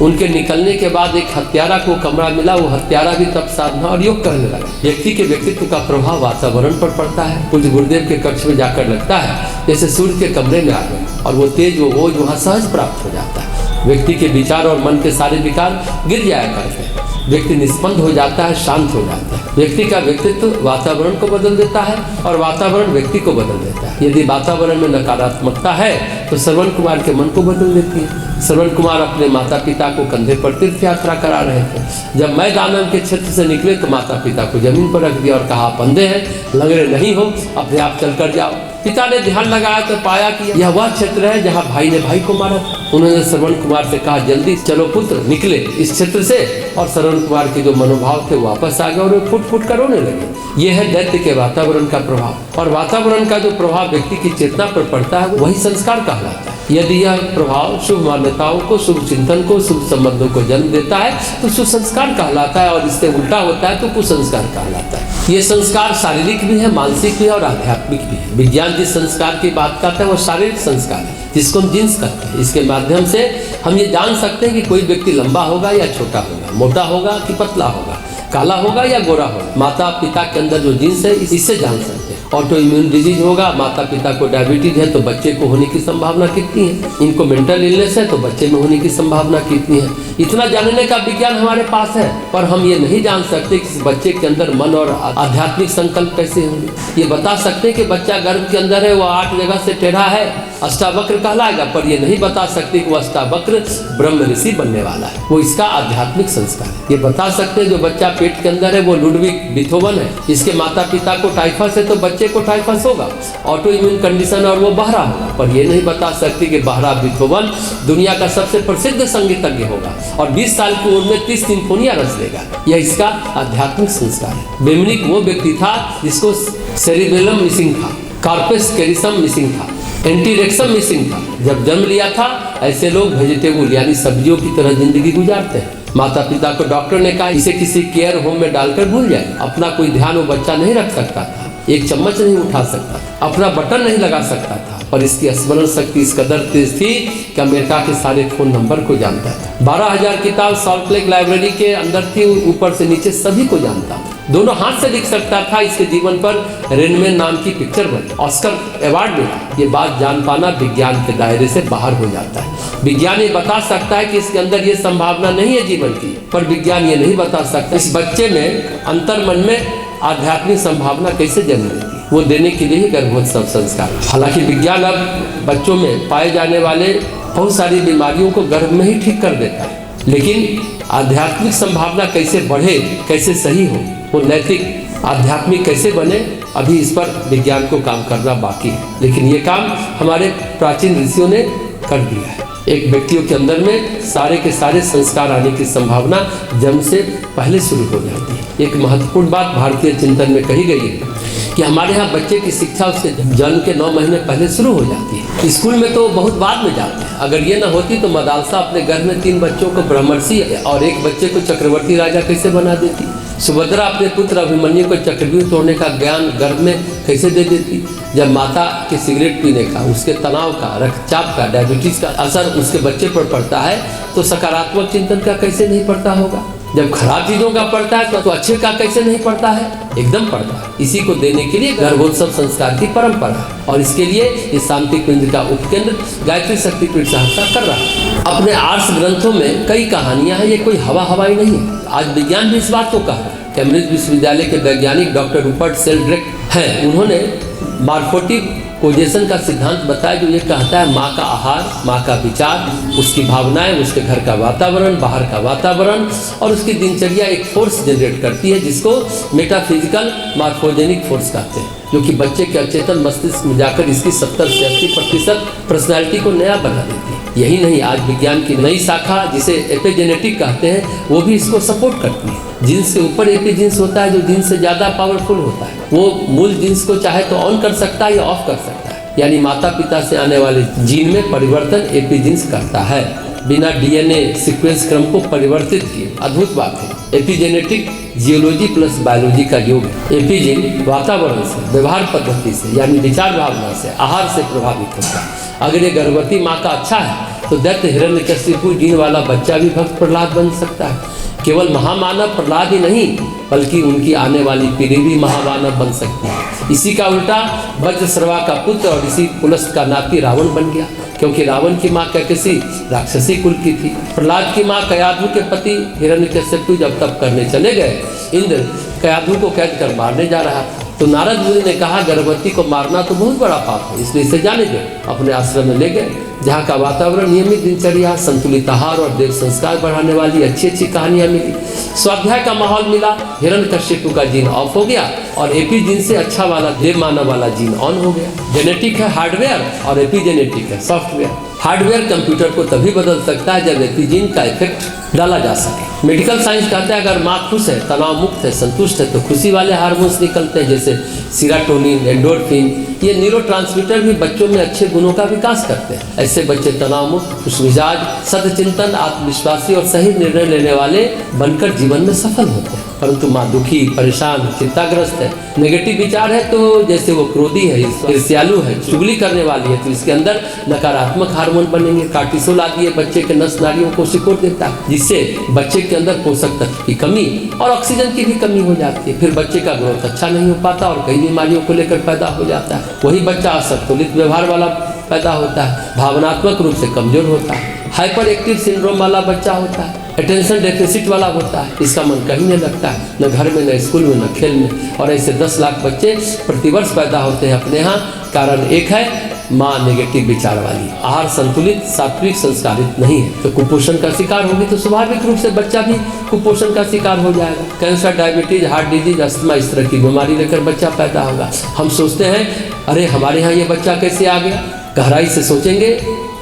उनके निकलने के बाद एक हत्यारा को कमरा मिला। वो हत्यारा भी तप साधना और योग करने लगा। व्यक्ति के व्यक्तित्व का प्रभाव वातावरण पर पड़ता है। पूज्य गुरुदेव के कक्ष में जाकर लगता है जैसे सूर्य के कमरे में आ गए और वो तेज, वो ओज वहाँ सहज प्राप्त हो जाता है। व्यक्ति के विचार और मन के सारे विकार गिर जाया करते हैं। व्यक्ति निष्पन्द हो जाता है, शांत हो जाता है। व्यक्ति का व्यक्तित्व वातावरण को बदल देता है और वातावरण व्यक्ति को बदल देता है। यदि वातावरण में नकारात्मकता है तो श्रवण कुमार के मन को बदल देती है। श्रवण कुमार अपने माता पिता को कंधे पर तीर्थ यात्रा करा रहे थे। जब मैदान के क्षेत्र से निकले तो माता पिता को जमीन पर रख दिया और कहा, आप अंधे हैं, लंगड़े नहीं हो, अपने आप चल कर जाओ। पिता ने ध्यान लगाया तो पाया कि यह वह क्षेत्र है जहाँ भाई ने भाई को मारा था। उन्होंने श्रवण कुमार से कहा, जल्दी चलो पुत्र, निकले इस क्षेत्र से। और श्रवण कुमार के जो मनोभाव थे वापस आ गए और वे फुट फुट कर रोने लगे। यह है दैत्य के वातावरण का प्रभाव। और वातावरण का जो प्रभाव व्यक्ति की चेतना पर पड़ता है वही संस्कार कहलाता है। यदि यह प्रभाव शुभ मान्यताओं को, शुभ चिंतन को, शुभ संबंधों को जन्म देता है तो सुसंस्कार कहलाता है, और इससे उल्टा होता है तो कुसंस्कार कहलाता है। ये संस्कार शारीरिक भी है, मानसिक भी है और आध्यात्मिक भी है। विज्ञान जिस संस्कार की बात करता है वो शारीरिक संस्कार है, जिसको हम जीन्स कहते हैं। इसके माध्यम से हम ये जान सकते हैं कि कोई व्यक्ति लंबा होगा या छोटा होगा, मोटा होगा कि पतला होगा, काला होगा या गोरा होगा। माता पिता के अंदर जो जीन्स है इससे जान सकते हैं। ऑटो इम्यून डिजीज होगा, माता पिता को डायबिटीज है तो बच्चे को होने की संभावना कितनी है। इनको मेंटल इलनेस है तो बच्चे में होने की संभावना कितनी है। इतना जानने का विज्ञान हमारे पास है, पर हम ये नहीं जान सकते कि बच्चे के अंदर मन और आध्यात्मिक संकल्प कैसे होंगे। ये बता सकते हैं कि बच्चा गर्भ के अंदर है वो 8 जगह से टेढ़ा है, अष्टावक्र कहलाएगा, पर ये नहीं बता सकते कि वो अष्टावक्र ब्रह्म ऋषि बनने वाला है। वो इसका आध्यात्मिक संस्कार है। ये बता सकते हैं जो बच्चा पेट के अंदर है वो लुडविग बीथोवन है, इसके माता पिता को टाइफस है तो बच्चे को टाइफस होगा, ऑटो इम्यून कंडीशन, और वो बहरा होगा। पर ये नहीं बता सकते कि बहरा बीथोवन दुनिया का सबसे प्रसिद्ध संगीतज्ञ होगा और 20 साल की उम्र में 30 सिम्फोनियां रच लेगा। यह इसका आध्यात्मिक संस्कार है। बेमनिक वो व्यक्ति था जिसको सेरिबेलम मिसिंग था, कार्पस कैरिसम मिसिंग था, एंटीरेक्सम मिसिंग था। जब जन्म लिया था ऐसे लोग वेजिटेबल यानी सब्जियों की तरह जिंदगी गुजारते हैं। माता पिता को डॉक्टर ने कहा इसे किसी केयर होम में डालकर भूल जाए। अपना कोई ध्यान वो बच्चा नहीं रख सकता था, एक चम्मच नहीं उठा सकता, अपना बटन नहीं लगा सकता था, पर इसकी स्मरण शक्ति इस कदर तेज थी कि अमेरिका के सारे फोन नंबर को जानता था। 12,000 किताब सॉल्ट लेक लाइब्रेरी के अंदर थी, ऊपर से नीचे सभी को जानता था। दोनों हाथ से लिख सकता था। इसके जीवन पर रेनमैन नाम की पिक्चर बनी, ऑस्कर अवार्ड मिला। ये बात जान पाना विज्ञान के दायरे से बाहर हो जाता है। विज्ञान ये बता सकता है कि इसके अंदर ये संभावना नहीं है जीवन की, पर विज्ञान ये नहीं बता सकता इस बच्चे में अंतर मन में आध्यात्मिक संभावना कैसे जन्म लेती है। वो देने के लिए ही गर्भोत्सव संस्कार। हालांकि विज्ञान अब बच्चों में पाए जाने वाले बहुत सारी बीमारियों को गर्भ में ही ठीक कर देता है, लेकिन आध्यात्मिक संभावना कैसे बढ़े, कैसे सही हो, वो नैतिक आध्यात्मिक कैसे बने, अभी इस पर विज्ञान को काम करना बाकी है। लेकिन ये काम हमारे प्राचीन ऋषियों ने कर दिया है। एक व्यक्तियों के अंदर में सारे के सारे संस्कार आने की संभावना जन्म से पहले शुरू हो जाती है। एक महत्वपूर्ण बात भारतीय चिंतन में कही गई है कि हमारे यहाँ बच्चे की शिक्षा उसके जन्म के 9 महीने पहले शुरू हो जाती है। स्कूल में तो बहुत बाद में जाते हैं। अगर ये ना होती तो मदालसा अपने घर में 3 बच्चों को ब्रह्मर्षि और 1 बच्चे को चक्रवर्ती राजा कैसे बना देती। सुभद्रा अपने पुत्र अभिमन्यु को चक्रव्यूह तोड़ने का ज्ञान गर्भ में कैसे दे देती। जब माता के सिगरेट पीने का, उसके तनाव का, रक्तचाप का, डायबिटीज का असर उसके बच्चे पर पड़ता है तो सकारात्मक चिंतन का कैसे नहीं पड़ता होगा। जब खराब चीजों का पड़ता है तो अच्छे का कैसे नहीं पड़ता है, एकदम पड़ता है। इसी को देने के लिए गर्भोत्सव संस्कार की परंपरा है और इसके लिए इस शांति कुंज का उपकेंद्र गायत्री शक्तिपीठ सहरसा कर रहा है। अपने आर्ट्स ग्रंथों में कई कहानियां हैं, ये कोई हवाई नहीं है। आज विज्ञान भी इस बात को कहा है। कैम्ब्रिज विश्वविद्यालय के वैज्ञानिक डॉक्टर रूपर्ट शेल्ड्रेक हैं, उन्होंने मार्फोटिव कोजेशन का सिद्धांत बताया जो ये कहता है माँ का आहार, माँ का विचार, उसकी भावनाएं, उसके घर का वातावरण, बाहर का वातावरण और उसकी दिनचर्या एक फोर्स जनरेट करती है जिसको मेटाफिजिकल मार्फोजेनिक फोर्स कहते हैं, जो कि बच्चे के अचेतन मस्तिष्क में जाकर इसकी 70 से 80% पर्सनैलिटी को नया बना देती है। यही नहीं, आज विज्ञान की नई शाखा जिसे एपिजेनेटिक कहते हैं वो भी इसको सपोर्ट करती है। जीन्स के ऊपर एपीजीन्स होता है जो जीन्स से ज़्यादा पावरफुल होता है। वो मूल जीन्स को चाहे तो ऑन कर सकता है या ऑफ कर सकता है, यानी माता पिता से आने वाले जीन में परिवर्तन एपीजीन्स करता है बिना डीएनए सीक्वेंस क्रम को परिवर्तित किए। अद्भुत बात है। एपिजेनेटिक जियोलॉजी प्लस बायोलॉजी का योग है। एपीजीन वातावरण से, व्यवहार पद्धति से यानी विचार भावना से, आहार से प्रभावित होता है। अगर ये गर्भवती माँ का अच्छा है तो दैत्य हिरण्यकशिपु जीन वाला बच्चा भी भक्त प्रहलाद बन सकता है। केवल महामानव प्रहलाद ही नहीं बल्कि उनकी आने वाली पीढ़ी भी महामानव बन सकती है। इसी का उल्टा वज्रश्रवा का पुत्र और इसी पुलस्त का नाती रावण बन गया, क्योंकि रावण की माँ कैकसी राक्षसी कुल की थी। प्रहलाद की माँ कयाधु के पति हिरण्यकशिपु जब तप करने चले गए, इंद्र कयाधु को कैद कर मारने जा रहा था। तो नारद मुनि ने कहा, गर्भवती को मारना तो बहुत बड़ा पाप है, इसलिए इसे जाने दो। अपने आश्रम में ले गए, जहाँ का वातावरण नियमित दिनचर्या, संतुलित आहार और देव संस्कार बढ़ाने वाली अच्छी अच्छी कहानियाँ मिली। स्वाध्याय का माहौल मिला। हिरण्यकशिपु का जीन ऑफ हो गया और एपी जीन से अच्छा वाला देव मानव वाला जीन ऑन हो गया। जेनेटिक है हार्डवेयर और एपीजेनेटिक है सॉफ्टवेयर। हार्डवेयर कंप्यूटर को तभी बदल सकता है जब एपीजीन का इफेक्ट डाला जा सके। मेडिकल साइंस कहता है अगर माँ खुश है, तनाव मुक्त है, संतुष्ट है, तो खुशी वाले हार्मोन्स निकलते हैं, जैसे सीरोटोनिन, एंडोर्फिन। ये न्यूरोट्रांसमीटर भी बच्चों में अच्छे गुणों का विकास करते हैं। ऐसे बच्चे तनाव मुक्त, खुशमिजाज, सदचिंतन, आत्मविश्वासी और सही निर्णय लेने वाले बनकर जीवन में सफल होते हैं। परंतु माँ दुखी, परेशान, चिंताग्रस्त है, नेगेटिव विचार है, तो जैसे वो क्रोधी है, ईर्ष्यालु है, चुगली करने वाली है, तो इसके अंदर नकारात्मक हार्मोन बनेंगे। कार्टिसोल आदि बच्चे के नस नाड़ियों को सिकोड़ देता है, जिससे बच्चे के अंदर पोषक तत्व की कमी और ऑक्सीजन की भी कमी हो जाती है। फिर बच्चे का ग्रोथ अच्छा नहीं हो पाता और कई बीमारियों को लेकर पैदा हो जाता है। वही बच्चा असंतुलित व्यवहार वाला पैदा होता है, भावनात्मक रूप से कमजोर होता है, हाइपर एक्टिव सिंड्रोम वाला बच्चा होता है, अटेंशन डेफिसिट वाला होता है, इसका मन कहीं नहीं लगता है, न घर में, न स्कूल में, न खेल में। और ऐसे 10 लाख बच्चे प्रतिवर्ष पैदा होते हैं अपने यहाँ। कारण एक है, माँ नेगेटिव विचार वाली, आहार संतुलित, सात्विक, संस्कारित नहीं है, तो कुपोषण का शिकार होगी, तो स्वाभाविक रूप से बच्चा भी कुपोषण का शिकार हो जाएगा। Cancer, diabetes, heart disease, asthma, इस तरह की बीमारी लेकर बच्चा पैदा होगा। हम सोचते हैं अरे हमारे यहाँ ये बच्चा कैसे आ गया, गहराई से सोचेंगे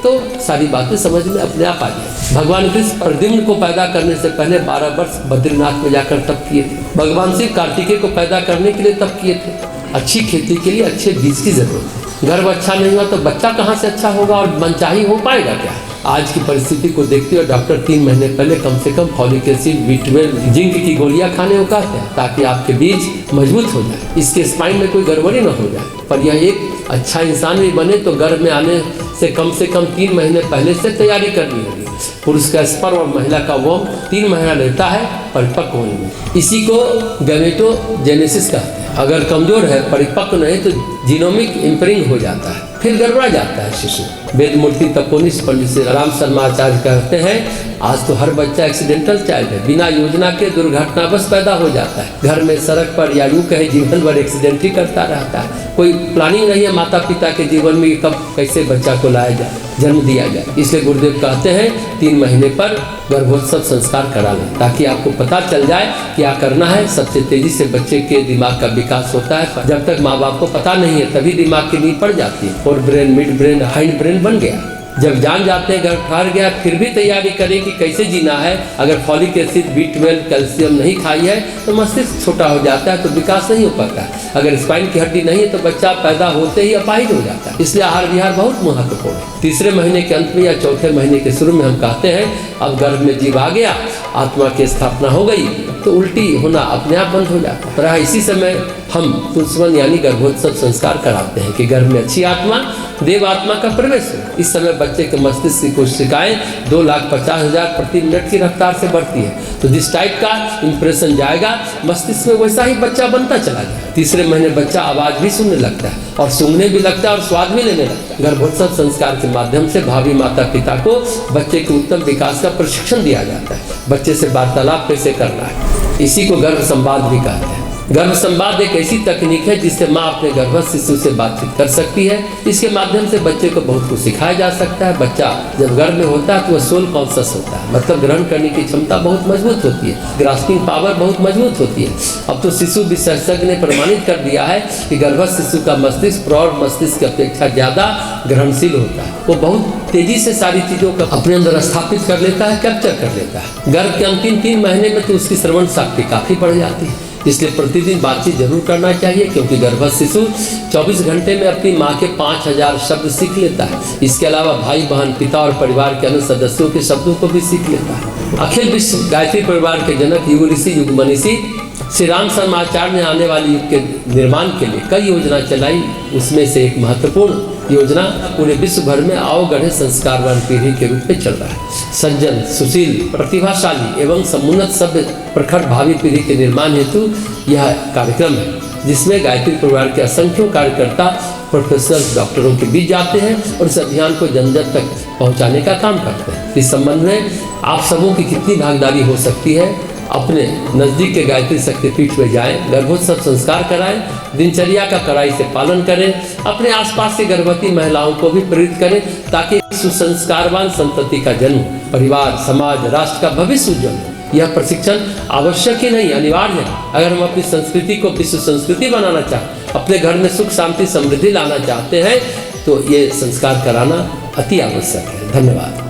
तो सारी बातें समझ में अपने आप आ जाए। भगवान कृष्ण प्रद्युम्न को पैदा करने से पहले 12 वर्ष बद्रीनाथ में जाकर तप किए थे। भगवान शिव कार्तिकेय को पैदा करने के लिए तप किए थे। अच्छी खेती के लिए अच्छे बीज की जरूरत है। गर्भ अच्छा नहीं हुआ तो बच्चा कहाँ से अच्छा होगा और मनचाही हो पाएगा क्या? आज की परिस्थिति को देखते हुए डॉक्टर 3 महीने पहले कम से कम फॉलिक एसिड, B12, जिंक की गोलियां खाने को कहते हैं, ताकि आपके बीज मजबूत हो जाए, इसके स्पाइन में कोई गड़बड़ी न हो जाए। पर यह एक अच्छा इंसान भी बने तो गर्भ में आने से कम 3 महीने पहले से तैयारी करनी होगी। पुरुष का स्पर्म और महिला का वोम 3 महीना लेता है परिपक्व होने में। इसी को गैमेटोजेनेसिस कहते हैं। अगर कमजोर है, परिपक्व नहीं, तो जीनोमिक इम्परिंग हो जाता है, फिर गड़बड़ा जाता है शिशु। वेदमूर्ति तपोनिष्ठ पंडित श्री राम शर्मा आचार्य कहते हैं, आज तो हर बच्चा एक्सीडेंटल चाइल्ड है, बिना योजना के दुर्घटनावश पैदा हो जाता है। घर में, सड़क पर, या यूँ कहे जीवन भर एक्सीडेंट ही करता रहता है। कोई प्लानिंग नहीं है माता पिता के जीवन में कब कैसे बच्चा को लाया जाए, जन्म दिया जाए। इसलिए गुरुदेव कहते हैं 3 महीने पर गर्भोत्सव संस्कार करा लें, ताकि आपको पता चल जाए क्या करना है। सबसे तेजी से बच्चे के दिमाग का विकास होता है। जब तक माँ बाप को पता नहीं है तभी दिमाग की नींव पड़ जाती है। Fore brain, mid brain, hind brain बन गया। जब जान जाते हैं, घर ठहर गया, फिर भी तैयारी करें कि कैसे जीना है। अगर फॉलिक एसिड, B12, कैल्शियम नहीं खाई है तो मस्तिष्क छोटा हो जाता है, तो विकास नहीं हो पाता। अगर स्पाइन की हड्डी नहीं है तो बच्चा पैदा होते ही अपाहिज हो जाता है। इसलिए आहार विहार बहुत महत्वपूर्ण है। 3रे महीने के अंत में या 4थे महीने के शुरू में हम कहते हैं अब गर्भ में जीव आ गया, आत्मा की स्थापना हो गई, तो उल्टी होना अपने आप बंद हो जाता है। पर इसी समय हम पुंसवन यानी गर्भोत्सव संस्कार कराते हैं कि गर्भ में अच्छी आत्मा, देव आत्मा का प्रवेश हो। इस समय बच्चे के मस्तिष्क की कोशिकाएं 2,50,000 प्रति मिनट की रफ्तार से बढ़ती है। तो जिस टाइप का इंप्रेशन जाएगा मस्तिष्क में, वैसा ही बच्चा बनता चला गया। 3रे महीने बच्चा आवाज भी सुनने लगता है और सूंघने भी लगता है और स्वाद भी लेने लगता है। गर्भोत्सव संस्कार के माध्यम से भावी माता पिता को बच्चे के उत्तम विकास का प्रशिक्षण दिया जाता है। बच्चे से वार्तालाप कैसे करना है, इसी को गर्भ संवाद भी कहते हैं। गर्भ संवाद एक ऐसी तकनीक है जिससे माँ अपने गर्भस्थ शिशु से बातचीत कर सकती है। इसके माध्यम से बच्चे को बहुत कुछ सिखाया जा सकता है। बच्चा जब गर्भ में होता है तो वह सोल कॉन्शस होता है, मतलब ग्रहण करने की क्षमता बहुत मजबूत होती है, ग्रास्पिंग पावर बहुत मजबूत होती है। अब तो शिशु विशेषज्ञ ने प्रमाणित कर दिया है कि गर्भस्थ शिशु का मस्तिष्क प्रौढ़ मस्तिष्क की अपेक्षा ज़्यादा ग्रहणशील होता है। वो बहुत तेजी से सारी चीज़ों को अपने अंदर स्थापित कर लेता है, कैप्चर कर लेता है। गर्भ के अंतिम 3 महीने में तो उसकी श्रवण शक्ति काफ़ी बढ़ जाती है। इसलिए प्रतिदिन बातचीत जरूर करना चाहिए, क्योंकि गर्भस्थ शिशु 24 घंटे में अपनी माँ के 5000 शब्द सीख लेता है। इसके अलावा भाई बहन, पिता और परिवार के अन्य सदस्यों के शब्दों को भी सीख लेता है। अखिल विश्व गायत्री परिवार के जनक युग ऋषि, युग मनीषी श्री राम शर्मा आचार्य ने आने वाले युग के निर्माण के लिए कई योजना चलाई। उसमें से एक महत्वपूर्ण योजना पूरे विश्व भर में अवगढ़े संस्कारवान पीढ़ी के रूप में चल रहा है। सज्जन, सुशील, प्रतिभाशाली एवं समुन्नत सभ्य प्रखर भावी पीढ़ी के निर्माण हेतु यह कार्यक्रम है, जिसमें गायत्री परिवार के असंख्यों कार्यकर्ता प्रोफेसर डॉक्टरों के बीच जाते हैं और इस अभियान को जन जन तक पहुंचाने का काम करते हैं। इस संबंध में आप सबों की कितनी भागीदारी हो सकती है, अपने नज़दीक के गायत्री शक्तिपीठ में जाएं, गर्भोत्सव संस्कार कराएं, दिनचर्या का कड़ाई से पालन करें, अपने आसपास की गर्भवती महिलाओं को भी प्रेरित करें ताकि सुसंस्कारवान संतति का जन्म, परिवार, समाज, राष्ट्र का भविष्य उज्जवल हो। यह प्रशिक्षण आवश्यक ही नहीं, अनिवार्य है। अगर हम अपनी संस्कृति को विश्व संस्कृति बनाना चाहते, अपने घर में सुख शांति समृद्धि लाना चाहते हैं तो ये संस्कार कराना अति आवश्यक है। धन्यवाद।